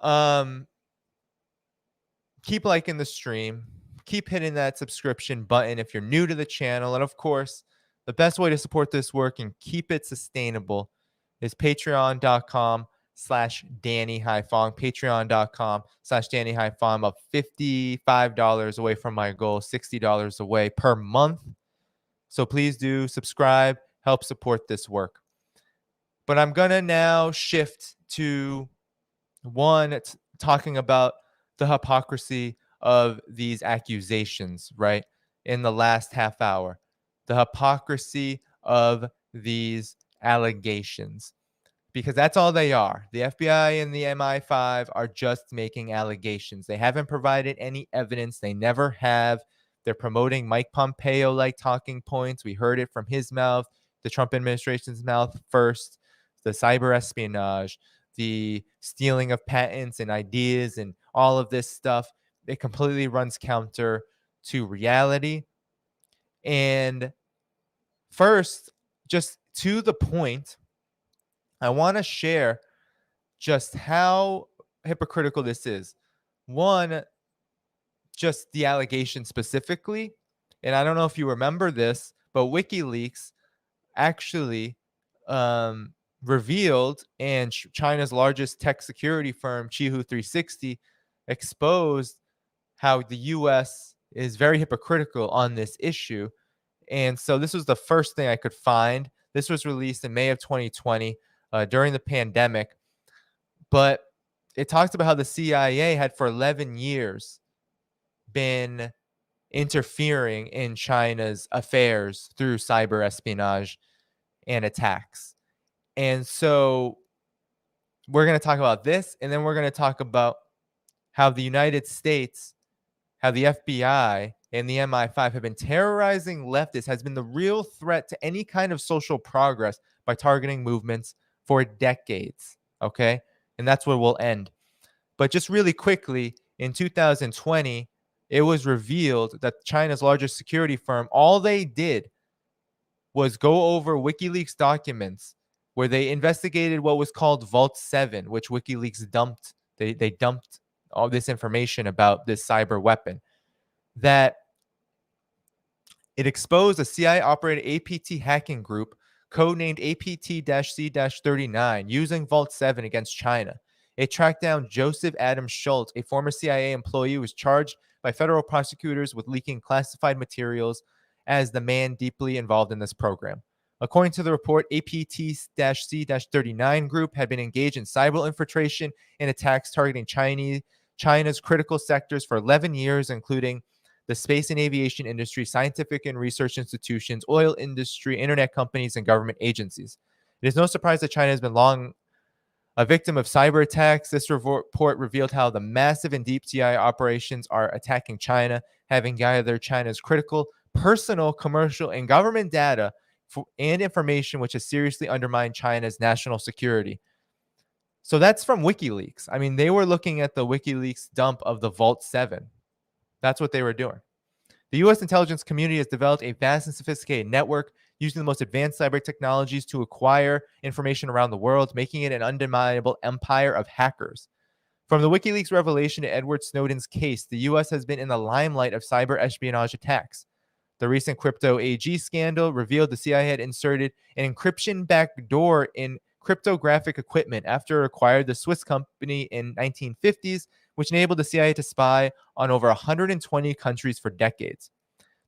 Um, keep liking the stream. Keep hitting that subscription button if you're new to the channel. And of course, the best way to support this work and keep it sustainable is patreon.com/Danny Haiphong. Patreon.com/Danny Haiphong. I'm up $55 away from my goal, $60 away per month. So please do subscribe, help support this work. But I'm going to now shift to talking about the hypocrisy of these accusations, right? In the last half hour, the hypocrisy of these allegations, because that's all they are. The FBI and the MI5 are just making allegations. They haven't provided any evidence. They never have. They're promoting Mike Pompeo like talking points. We heard it from his mouth, the Trump administration's mouth first, the cyber espionage, the stealing of patents and ideas and all of this stuff. It completely runs counter to reality. And first, just to the point, I want to share just how hypocritical this is. One, just the allegation specifically. And I don't know if you remember this, but WikiLeaks actually revealed, and China's largest tech security firm, Qihu 360, exposed how the US is very hypocritical on this issue. And so this was the first thing I could find. This was released in May of 2020 during the pandemic. But it talks about how the CIA had for 11 years been interfering in China's affairs through cyber espionage and attacks. And so we're going to talk about this, and then we're going to talk about how the United States, how the FBI and the MI5 have been terrorizing leftists, has been the real threat to any kind of social progress by targeting movements for decades. Okay? And that's where we'll end. But just really quickly, in 2020, it was revealed that China's largest security firm, all they did was go over WikiLeaks documents where they investigated what was called Vault 7, which WikiLeaks dumped. They dumped all this information about this cyber weapon, that it exposed a CIA-operated APT hacking group codenamed APT-C-39 using Vault 7 against China. It tracked down Joseph Adam Schultz, a former CIA employee who was charged by federal prosecutors with leaking classified materials as the man deeply involved in this program. According to the report, APT-C-39 group had been engaged in cyber infiltration and attacks targeting China's critical sectors for 11 years, including the space and aviation industry, scientific and research institutions, oil industry, internet companies, and government agencies. It is no surprise that China has been long a victim of cyber attacks. This report revealed how the massive and deep CIA operations are attacking China, having gathered China's critical, personal, commercial, and government data and information which has seriously undermined China's national security. So that's from WikiLeaks. I mean, they were looking at the WikiLeaks dump of the Vault 7. That's what they were doing. The U.S. intelligence community has developed a vast and sophisticated network using the most advanced cyber technologies to acquire information around the world, making it an undeniable empire of hackers. From the WikiLeaks revelation to Edward Snowden's case, the U.S. has been in the limelight of cyber espionage attacks. The recent crypto AG scandal revealed the CIA had inserted an encryption backdoor in cryptographic equipment after it acquired the Swiss company in 1950s, which enabled the CIA to spy on over 120 countries for decades.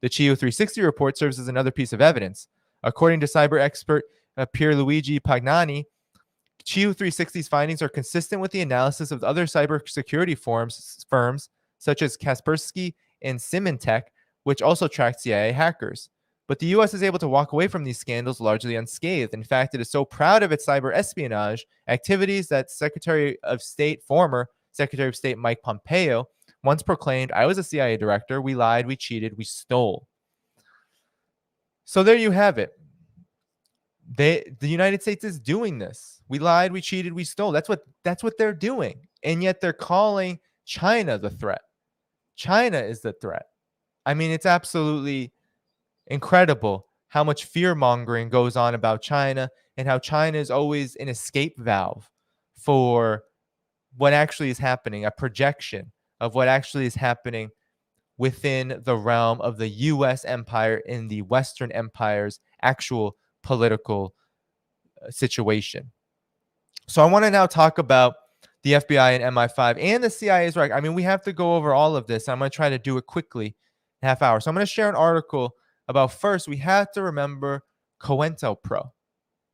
The Qihu 360 report serves as another piece of evidence. According to cyber expert Pierluigi Pagnani, Qihu 360's findings are consistent with the analysis of other cybersecurity firms such as Kaspersky and Symantec, which also tracked CIA hackers. But the US is able to walk away from these scandals largely unscathed. In fact, it is so proud of its cyber espionage activities that former Secretary of State Mike Pompeo once proclaimed, "I was a CIA director. We lied, we cheated, we stole." So there you have it. The United States is doing this. We lied, we cheated, we stole. That's what they're doing. And yet they're calling China the threat. China is the threat. I mean, it's absolutely incredible how much fear mongering goes on about China and how China is always an escape valve for what actually is happening, a projection of what actually is happening within the realm of the US empire in the Western empire's actual political situation. So I want to now talk about the FBI and MI5 and the CIA's right. I mean, we have to go over all of this. I'm going to try to do it quickly, half hour. So I'm going to share an article about, first, we have to remember COINTELPRO.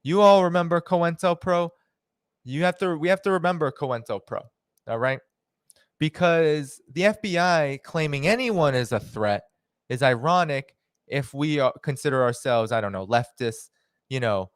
You all remember COINTELPRO? We have to remember COINTELPRO. All right? Because the FBI claiming anyone is a threat is ironic if we consider ourselves, I don't know, leftists, you know.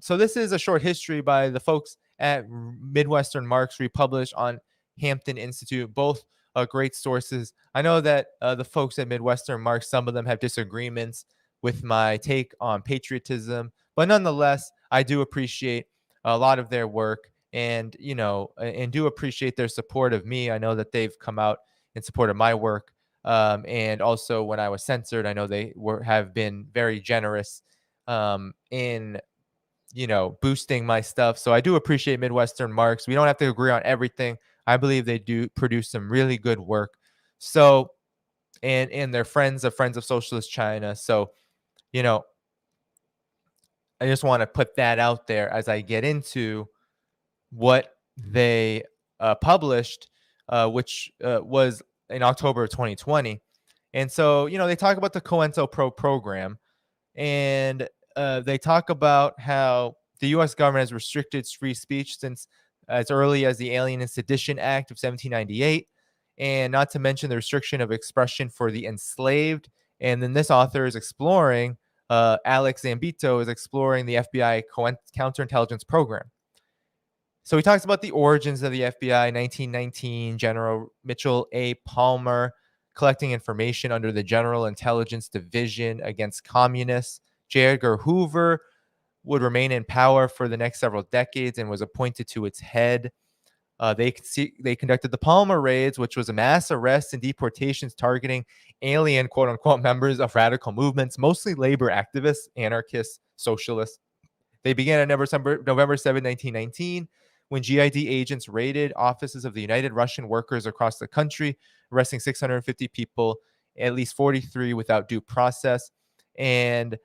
So this is a short history by the folks at Midwestern Marks, republished on Hampton Institute, both great sources. I know that the folks at Midwestern Marks, some of them have disagreements with my take on patriotism, but nonetheless, I do appreciate a lot of their work, and and do appreciate their support of me. I know that they've come out in support of my work, and also when I was censored, I know they have been very generous in boosting my stuff. So I do appreciate Midwestern Marks. We don't have to agree on everything. I believe they do produce some really good work. So, and they're friends of Socialist China. So, I just want to put that out there as I get into what they published, which was in October of 2020. And so, they talk about the COINTELPRO program, and they talk about how the U.S. government has restricted free speech since as early as the Alien and Sedition Act of 1798, and not to mention the restriction of expression for the enslaved. And then this author is exploring, Alex Zambito is exploring the FBI counterintelligence program. So he talks about the origins of the FBI. 1919, General Mitchell A. Palmer collecting information under the General Intelligence Division against communists. J. Edgar Hoover would remain in power for the next several decades and was appointed to its head. They conducted the Palmer raids, which was a mass arrests and deportations targeting alien, quote unquote, members of radical movements, mostly labor activists, anarchists, socialists. They began on November 7, 1919, when GID agents raided offices of the United Russian Workers across the country, arresting 650 people, at least 43 without due process. And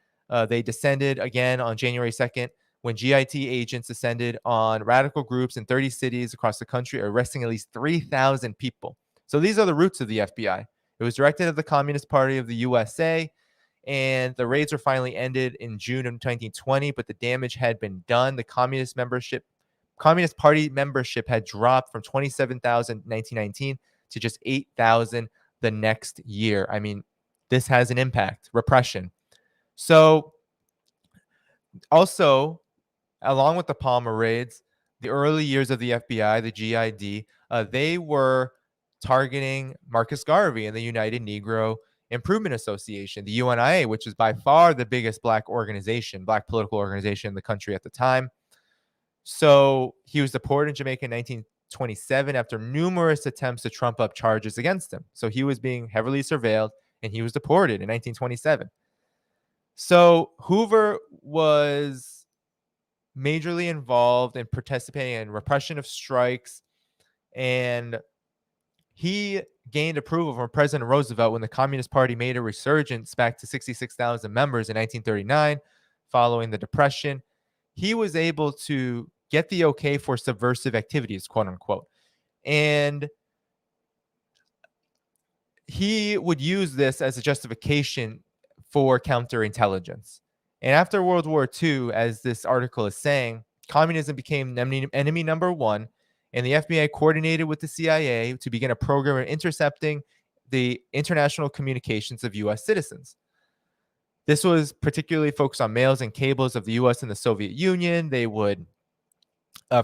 they descended again on January 2nd, when GIT agents descended on radical groups in 30 cities across the country, arresting at least 3,000 people. So these are the roots of the FBI. It was directed at the Communist Party of the USA, and the raids were finally ended in June of 1920, but the damage had been done. The Communist Party membership had dropped from 27,000 in 1919 to just 8,000 the next year. I mean, this has an impact, repression. So also, along with the Palmer raids, the early years of the FBI, the GID, they were targeting Marcus Garvey and the United Negro Improvement Association, the UNIA, which is by far the biggest black political organization in the country at the time. So he was deported in Jamaica in 1927 after numerous attempts to trump up charges against him. So he was being heavily surveilled, and he was deported in 1927. So Hoover was majorly involved in participating in repression of strikes, and he gained approval from President Roosevelt when the Communist Party made a resurgence back to 66,000 members in 1939 following the Depression. He was able to get the okay for subversive activities, quote unquote. And he would use this as a justification for counterintelligence. And after World War II, as this article is saying, communism became enemy number one, and the FBI coordinated with the CIA to begin a program of intercepting the international communications of U.S. citizens. This was particularly focused on mails and cables of the US and the Soviet Union. They would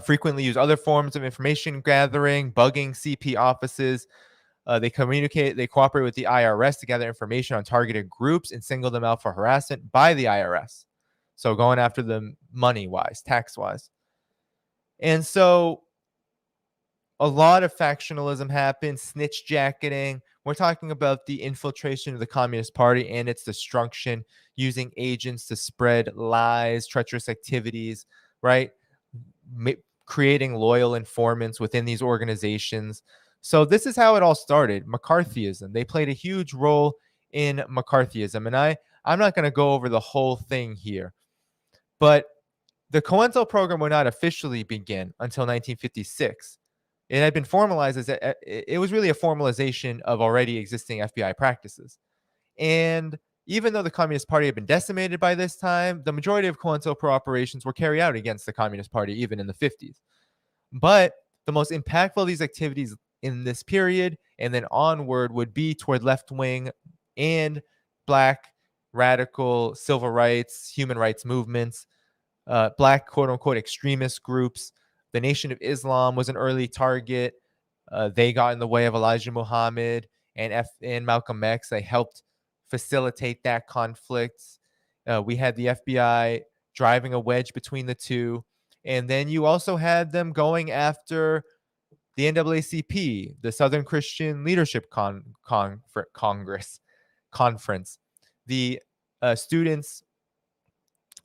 frequently use other forms of information gathering, bugging CP offices. They cooperate with the IRS to gather information on targeted groups and single them out for harassment by the IRS. So going after them money-wise, tax-wise. And so a lot of factionalism happened, snitch jacketing. We're talking about the infiltration of the Communist Party and its destruction, using agents to spread lies, treacherous activities, right? Creating loyal informants within these organizations. So this is how it all started. McCarthyism. They played a huge role in McCarthyism. And I'm not going to go over the whole thing here, but the COINTEL program would not officially begin until 1956. It had been formalized as it was really a formalization of already existing FBI practices. And even though the Communist Party had been decimated by this time, the majority of COINTELPRO operations were carried out against the Communist Party, even in the 50s. But the most impactful of these activities in this period and then onward would be toward left-wing and black radical civil rights, human rights movements, black quote-unquote extremist groups. The Nation of Islam was an early target. They got in the way of Elijah Muhammad and Malcolm X. They helped facilitate that conflict. We had the FBI driving a wedge between the two. And then you also had them going after the NAACP, the Southern Christian Leadership Conference, the Student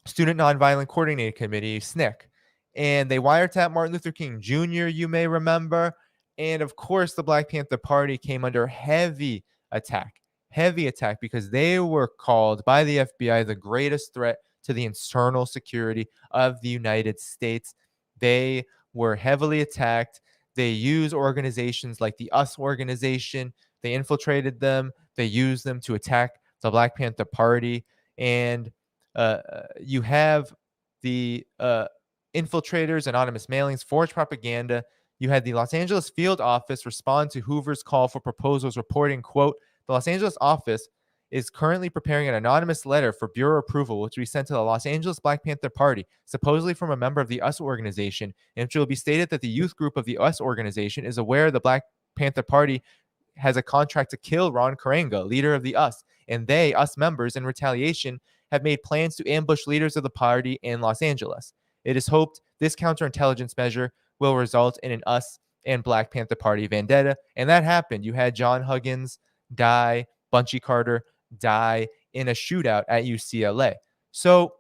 Nonviolent Coordinating Committee, SNCC. And they wiretapped Martin Luther King Jr., you may remember. And of course, the Black Panther Party came under heavy attack because they were called by the FBI the greatest threat to the internal security of the United States. They were heavily attacked. They used organizations like the US organization. They infiltrated them. They used them to attack the Black Panther Party. And you have the infiltrators, anonymous mailings, forged propaganda. You had the Los Angeles field office respond to Hoover's call for proposals, reporting, quote, the Los Angeles office is currently preparing an anonymous letter for bureau approval, which will be sent to the Los Angeles Black Panther Party, supposedly from a member of the US organization, in which it will be stated that the youth group of the US organization is aware the Black Panther Party has a contract to kill Ron Karenga, leader of the US, and they, US members, in retaliation, have made plans to ambush leaders of the party in Los Angeles. It is hoped this counterintelligence measure will result in an US and Black Panther Party vendetta, and that happened. You had John Huggins die, Bunchy Carter die in a shootout at UCLA. So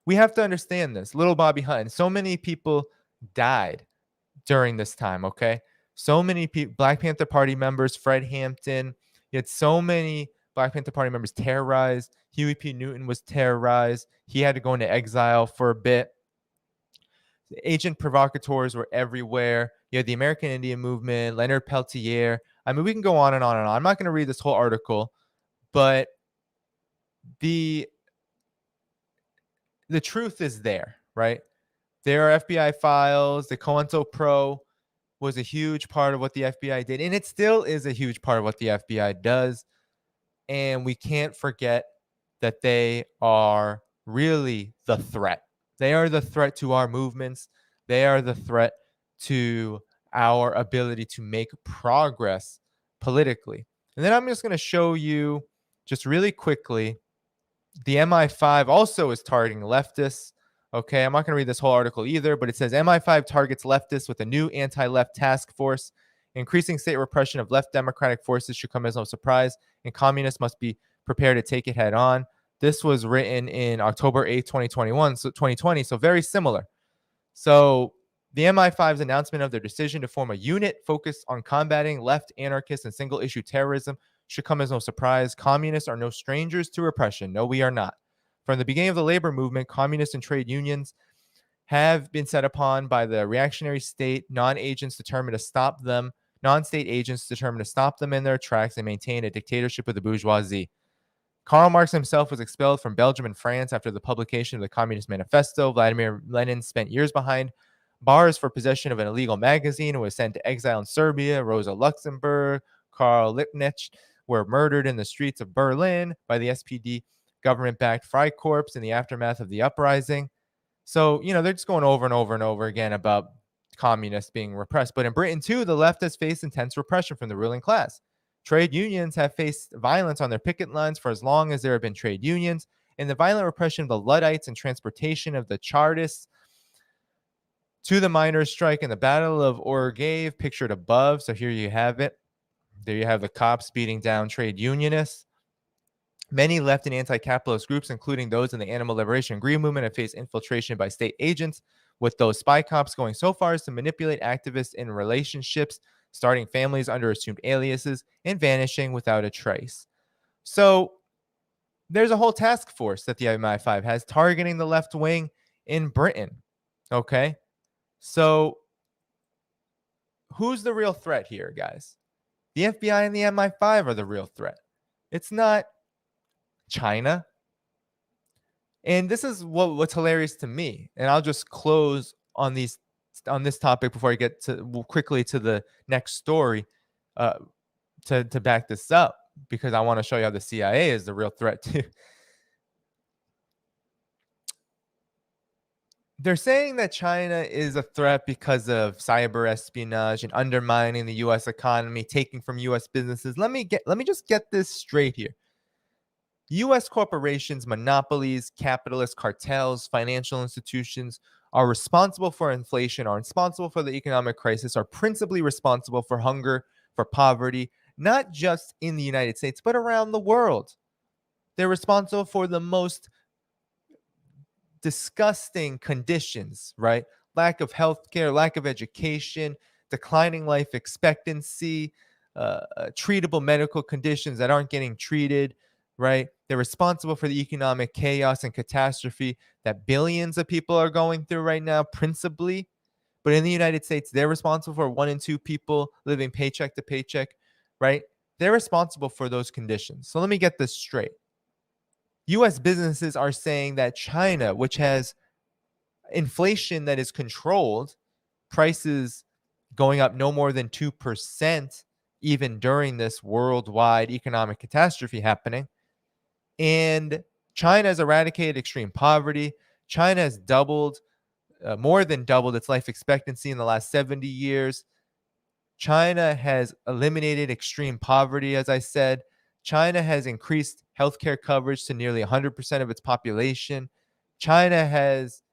we have to understand this. Little Bobby Hutton, so many people died during this time, okay? So many Black Panther Party members, Fred Hampton, you had so many Black Panther Party members terrorized. Huey P. Newton was terrorized. He had to go into exile for a bit. The agent provocateurs were everywhere. You had the American Indian Movement, Leonard Peltier. I mean, we can go on and on and on. I'm not going to read this whole article, but the truth is there, right? There are FBI files. The COINTELPRO was a huge part of what the FBI did, and it still is a huge part of what the FBI does. And we can't forget that they are really the threat. They are the threat to our movements. They are the threat to our ability to make progress politically. And then I'm just going to show you just really quickly, the MI5 also is targeting leftists. Okay, I'm not going to read this whole article either, but it says MI5 targets leftists with a new anti-left task force. Increasing state repression of left democratic forces should come as no surprise, and communists must be prepared to take it head on. This was written in October 8th, 2020, so very similar. So the MI5's announcement of their decision to form a unit focused on combating left anarchist and single-issue terrorism should come as no surprise. Communists are no strangers to repression. No, we are not. From the beginning of the labor movement, communists and trade unions have been set upon by the reactionary state, non-state agents determined to stop them in their tracks and maintain a dictatorship of the bourgeoisie. Karl Marx himself was expelled from Belgium and France after the publication of the Communist Manifesto. Vladimir Lenin spent years behind bars for possession of an illegal magazine and was sent to exile in Serbia. Rosa Luxemburg, Karl Liebknecht were murdered in the streets of Berlin by the SPD government-backed Freikorps in the aftermath of the uprising. So, they're just going over and over and over again about communists being repressed. But in Britain, too, the left has faced intense repression from the ruling class. Trade unions have faced violence on their picket lines for as long as there have been trade unions, and the violent repression of the Luddites and transportation of the Chartists to the miners' strike in the Battle of Orgave, pictured above. So here you have it. There you have the cops beating down trade unionists. Many left and anti-capitalist groups, including those in the Animal Liberation Green Movement, have faced infiltration by state agents, with those spy cops going so far as to manipulate activists in relationships, starting families under assumed aliases, and vanishing without a trace. So there's a whole task force that the MI5 has targeting the left wing in Britain. Okay? So who's the real threat here, guys? The FBI and the MI5 are the real threat. It's not China. And this is what's hilarious to me. And I'll just close on this topic before I get quickly to the next story to back this up, because I want to show you how the CIA is the real threat too. They're saying that China is a threat because of cyber espionage and undermining the U.S. economy, taking from U.S. businesses. Let me just get this straight here. U.S. corporations, monopolies, capitalist cartels, financial institutions are responsible for inflation, are responsible for the economic crisis, are principally responsible for hunger, for poverty, not just in the United States, but around the world. They're responsible for the most disgusting conditions, right? Lack of healthcare, lack of education, declining life expectancy, treatable medical conditions that aren't getting treated, right? They're responsible for the economic chaos and catastrophe that billions of people are going through right now, principally. But in the United States, they're responsible for 1 in 2 people living paycheck to paycheck, right? They're responsible for those conditions. So let me get this straight. U.S. businesses are saying that China, which has inflation that is controlled, prices going up no more than 2%, even during this worldwide economic catastrophe happening, and China has eradicated extreme poverty. China has more than doubled its life expectancy in the last 70 years. China has eliminated extreme poverty, as I said. China has increased healthcare coverage to nearly 100% of its population. China has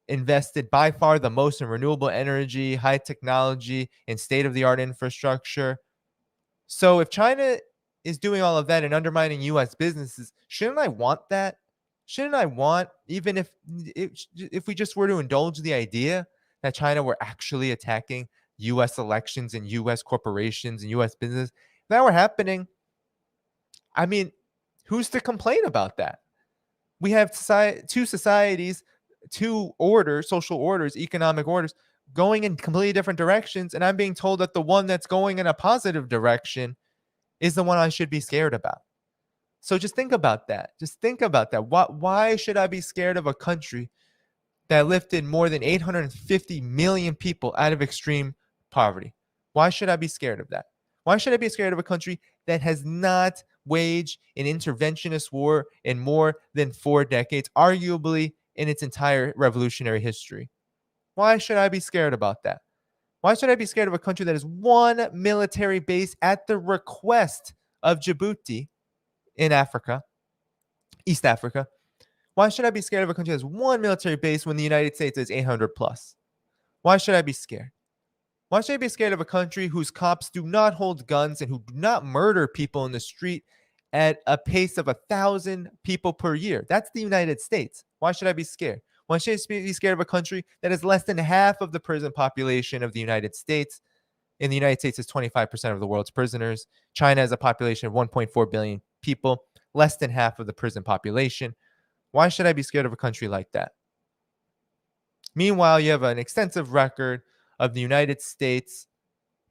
invested by far the most in renewable energy, high technology, and state-of-the-art infrastructure. So if China is doing all of that and undermining U.S. businesses, shouldn't I want that? Shouldn't I want, even if we just were to indulge the idea that China were actually attacking U.S. elections and U.S. corporations and U.S. business, if that were happening, I mean, who's to complain about that? We have two societies, two orders, social orders, economic orders, going in completely different directions, and I'm being told that the one that's going in a positive direction is the one I should be scared about. So just think about that. Just think about that. Why should I be scared of a country that lifted more than 850 million people out of extreme poverty? Why should I be scared of that? Why should I be scared of a country that has not waged an interventionist war in more than 4 decades, arguably in its entire revolutionary history? Why should I be scared about that? Why should I be scared of a country that has one military base at the request of Djibouti in Africa, East Africa? Why should I be scared of a country that has one military base when the United States has 800 plus? Why should I be scared? Why should I be scared of a country whose cops do not hold guns and who do not murder people in the street at a pace of 1,000 people per year? That's the United States. Why should I be scared? Why should I be scared of a country that is less than half of the prison population of the United States? In the United States, is 25% of the world's prisoners. China has a population of 1.4 billion people, less than half of the prison population. Why should I be scared of a country like that? Meanwhile, you have an extensive record of the United States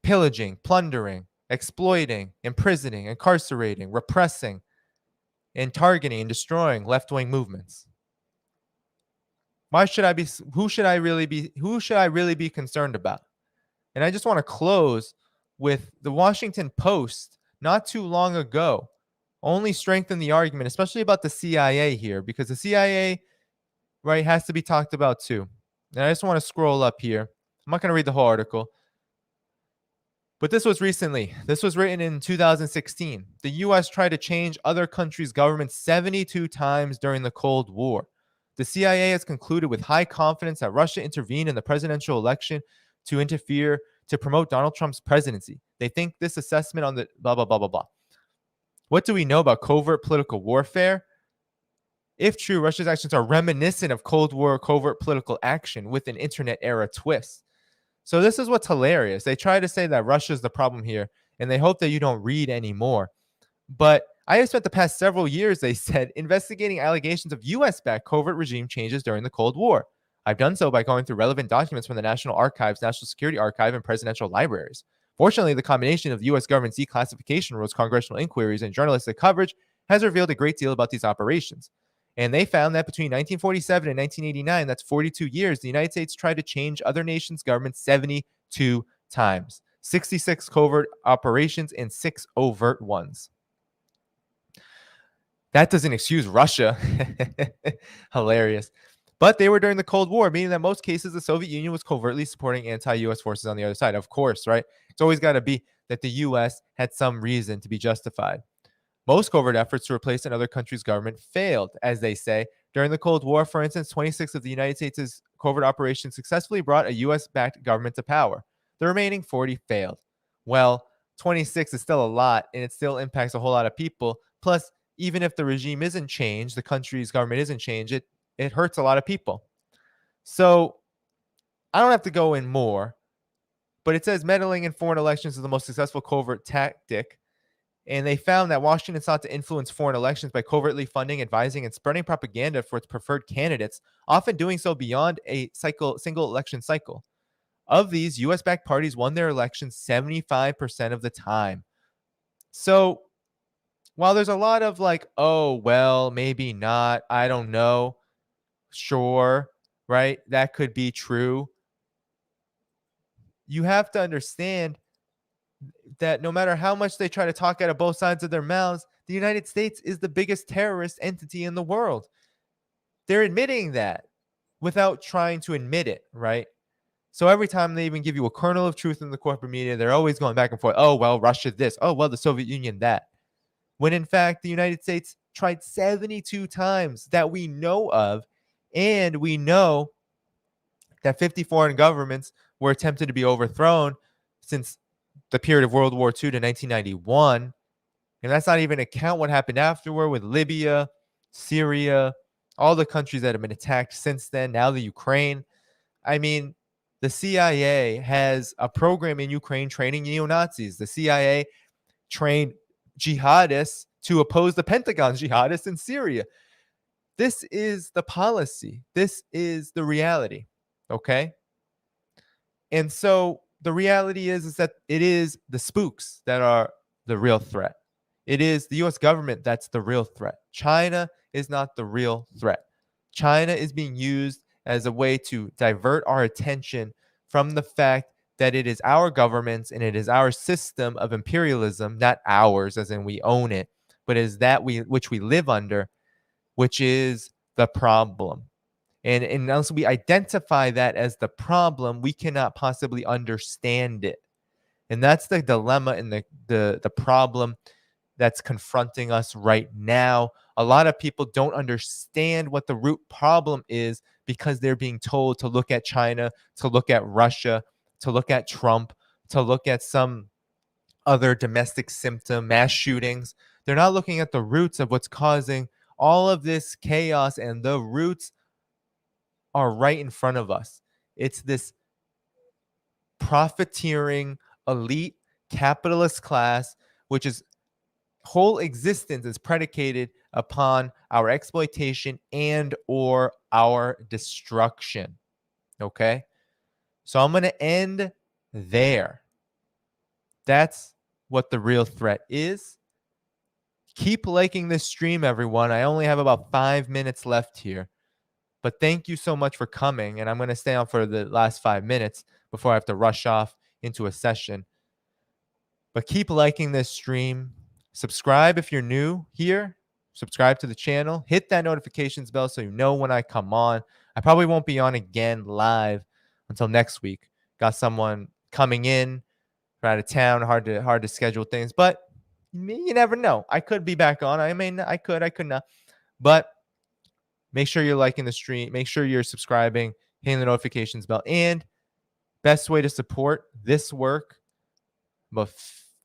pillaging, plundering, exploiting, imprisoning, incarcerating, repressing, and targeting and destroying left-wing movements. Why should I be? Who should I really be concerned about? And I just want to close with the Washington Post not too long ago only strengthen the argument, especially about the CIA here, because the CIA, right, has to be talked about too. And I just want to scroll up here. I'm not going to read the whole article, but this was recently. This was written in 2016. The US tried to change other countries' governments 72 times during the Cold War. The CIA has concluded with high confidence that Russia intervened in the presidential election to interfere to promote Donald Trump's presidency. They think this assessment on the blah, blah, blah, blah, blah. What do we know about covert political warfare? If true, Russia's actions are reminiscent of Cold War covert political action with an internet era twist. So this is what's hilarious. They try to say that Russia's the problem here, and they hope that you don't read anymore. But I have spent the past several years, they said, investigating allegations of US-backed covert regime changes during the Cold War. I've done so by going through relevant documents from the National Archives, National Security Archive, and presidential libraries. Fortunately, the combination of the U.S. government's declassification rules, congressional inquiries, and journalistic coverage has revealed a great deal about these operations. And they found that between 1947 and 1989, that's 42 years, the United States tried to change other nations' governments 72 times. 66 covert operations and 6 overt ones. That doesn't excuse Russia. Hilarious. But they were during the Cold War, meaning that in most cases the Soviet Union was covertly supporting anti-US forces on the other side. Of course, right? It's always got to be that the US had some reason to be justified. Most covert efforts to replace another country's government failed, as they say. During the Cold War, for instance, 26 of the United States' covert operations successfully brought a US-backed government to power. The remaining 40 failed. Well, 26 is still a lot, and it still impacts a whole lot of people. Plus, even if the regime isn't changed, the country's government isn't changed, it hurts a lot of people. So I don't have to go in more, but it says meddling in foreign elections is the most successful covert tactic. And they found that Washington sought to influence foreign elections by covertly funding, advising, and spreading propaganda for its preferred candidates, often doing so beyond a single election cycle. Of these, US-backed parties won their elections 75% of the time. So while there's a lot of like, oh, well, maybe not, I don't know, sure, right, that could be true, you have to understand that no matter how much they try to talk out of both sides of their mouths, the United States is the biggest terrorist entity in the world. They're admitting that without trying to admit it, right? So every time they even give you a kernel of truth in the corporate media, they're always going back and forth. Oh, well, Russia this. Oh, well, the Soviet Union that. When in fact, the United States tried 72 times that we know of, and we know that 50 foreign governments were attempted to be overthrown since the period of World War II to 1991. And that's not even account what happened afterward with Libya, Syria, all the countries that have been attacked since then, now the Ukraine. I mean, the CIA has a program in Ukraine training neo-Nazis. The CIA trained jihadists to oppose the Pentagon's jihadists in Syria. This is the policy. This is the reality. Okay? And so the reality is that it is the spooks that are the real threat. It is the US government that's the real threat. China is not the real threat. China is being used as a way to divert our attention from the fact that it is our governments and it is our system of imperialism, not ours as in we own it, but is that which we live under, which is the problem. And unless we identify that as the problem, we cannot possibly understand it. And that's the dilemma and the problem that's confronting us right now. A lot of people don't understand what the root problem is because they're being told to look at China, to look at Russia, to look at Trump, to look at some other domestic symptom, mass shootings. They're not looking at the roots of what's causing all of this chaos, and the roots are right in front of us. It's this profiteering elite capitalist class, which is whole existence is predicated upon our exploitation and or our destruction. Okay? So I'm going to end there. That's what the real threat is. Keep liking this stream, everyone. I only have about 5 minutes left here. But thank you so much for coming. And I'm going to stay on for the last 5 minutes before I have to rush off into a session. But keep liking this stream. Subscribe if you're new here. Subscribe to the channel. Hit that notifications bell so you know when I come on. I probably won't be on again live until next week. Got someone coming in from out of town. Hard to schedule things, but you never know. I could be back on. I could not. But make sure you're liking the stream. Make sure you're subscribing, hitting the notifications bell. And best way to support this work, about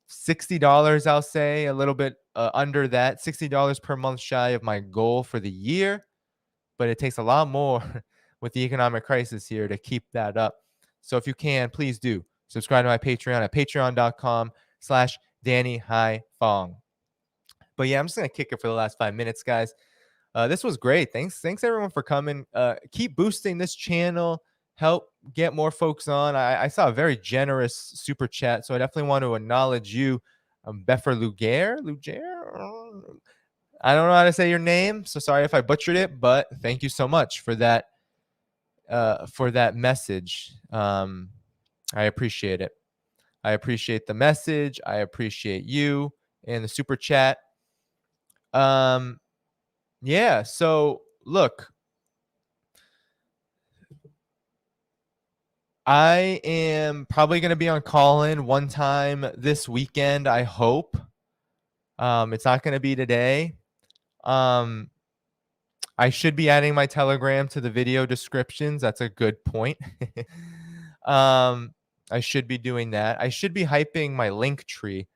$60, I'll say, a little bit under that, $60 per month shy of my goal for the year. But it takes a lot more with the economic crisis here to keep that up. So if you can, please do subscribe to my Patreon at patreon.com/DannyHaiFong. But yeah, I'm just going to kick it for the last 5 minutes, guys. This was great. Thanks everyone for coming. Keep boosting this channel. Help get more folks on. I saw a very generous super chat, so I definitely want to acknowledge you, Beffer Luger. I don't know how to say your name, so sorry if I butchered it, but thank you so much for that message. I appreciate it. I appreciate the message. I appreciate you and the super chat. Yeah, so look, I am probably going to be on call-in one time this weekend, I hope. It's not going to be today. I should be adding my Telegram to the video descriptions. That's a good point. I should be doing that. I should be hyping my link tree.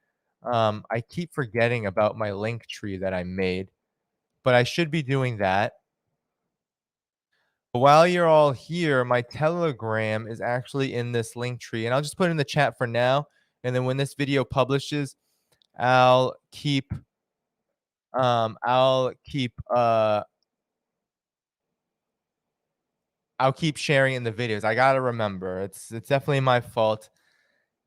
I keep forgetting about my link tree that I made, but I should be doing that. While you're all here, my Telegram is actually in this link tree, and I'll just put it in the chat for now. And then when this video publishes, I'll keep sharing in the videos. I gotta remember. It's definitely my fault.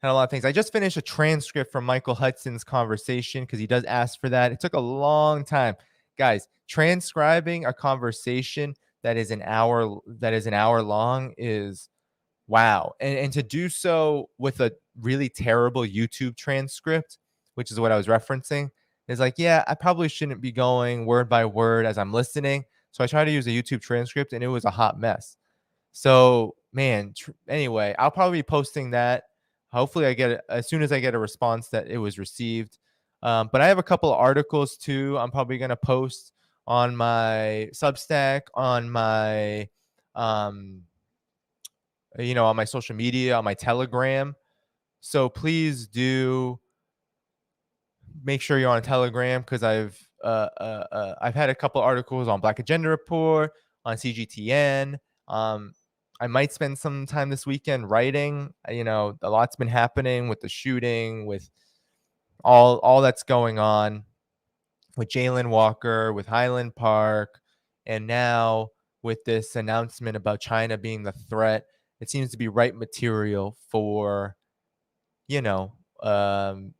Had a lot of things. I just finished a transcript from Michael Hudson's conversation because he does ask for that. It took a long time. Guys, transcribing a conversation that is an hour long is wow. And to do so with a really terrible YouTube transcript, which is what I was referencing, is like, yeah, I probably shouldn't be going word by word as I'm listening. So I tried to use a YouTube transcript and it was a hot mess. So, man, anyway, I'll probably be posting that. Hopefully I get it as soon as I get a response that it was received. But I have a couple of articles too. I'm probably going to post on my Substack, on my on my social media, on my Telegram. So please do make sure you're on Telegram because I've had a couple articles on Black Agenda Report, on CGTN. I might spend some time this weekend writing. A lot's been happening with the shooting, with all that's going on with Jalen Walker, with Highland Park, and now with this announcement about China being the threat. It seems to be right material for, for an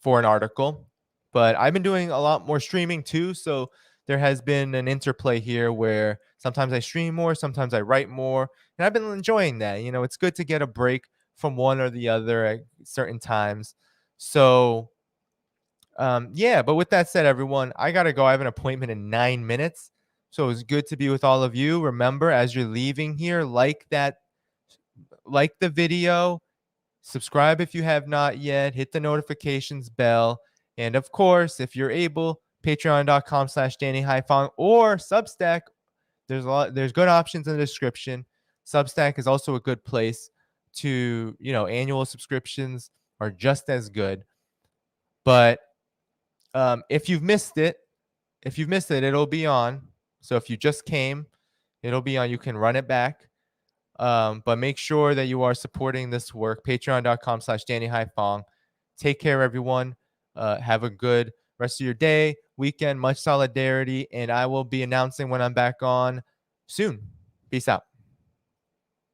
article. But I've been doing a lot more streaming too, so there has been an interplay here where sometimes I stream more, sometimes I write more, and I've been enjoying that. It's good to get a break from one or the other at certain times. So, yeah, but with that said, everyone, I got to go. I have an appointment in 9 minutes. So it was good to be with all of you. Remember, as you're leaving here, like the video, subscribe if you have not yet, hit the notifications bell. And of course, if you're able, patreon.com/DannyHaiFong or Substack. There's good options in the description. Substack is also a good place to, annual subscriptions are just as good. But if you've missed it, it'll be on. So if you just came, it'll be on. You can run it back. But make sure that you are supporting this work. Patreon.com/DannyHaiFong. Take care, everyone. Have a good rest of your day, weekend, much solidarity, and I will be announcing when I'm back on soon. Peace out.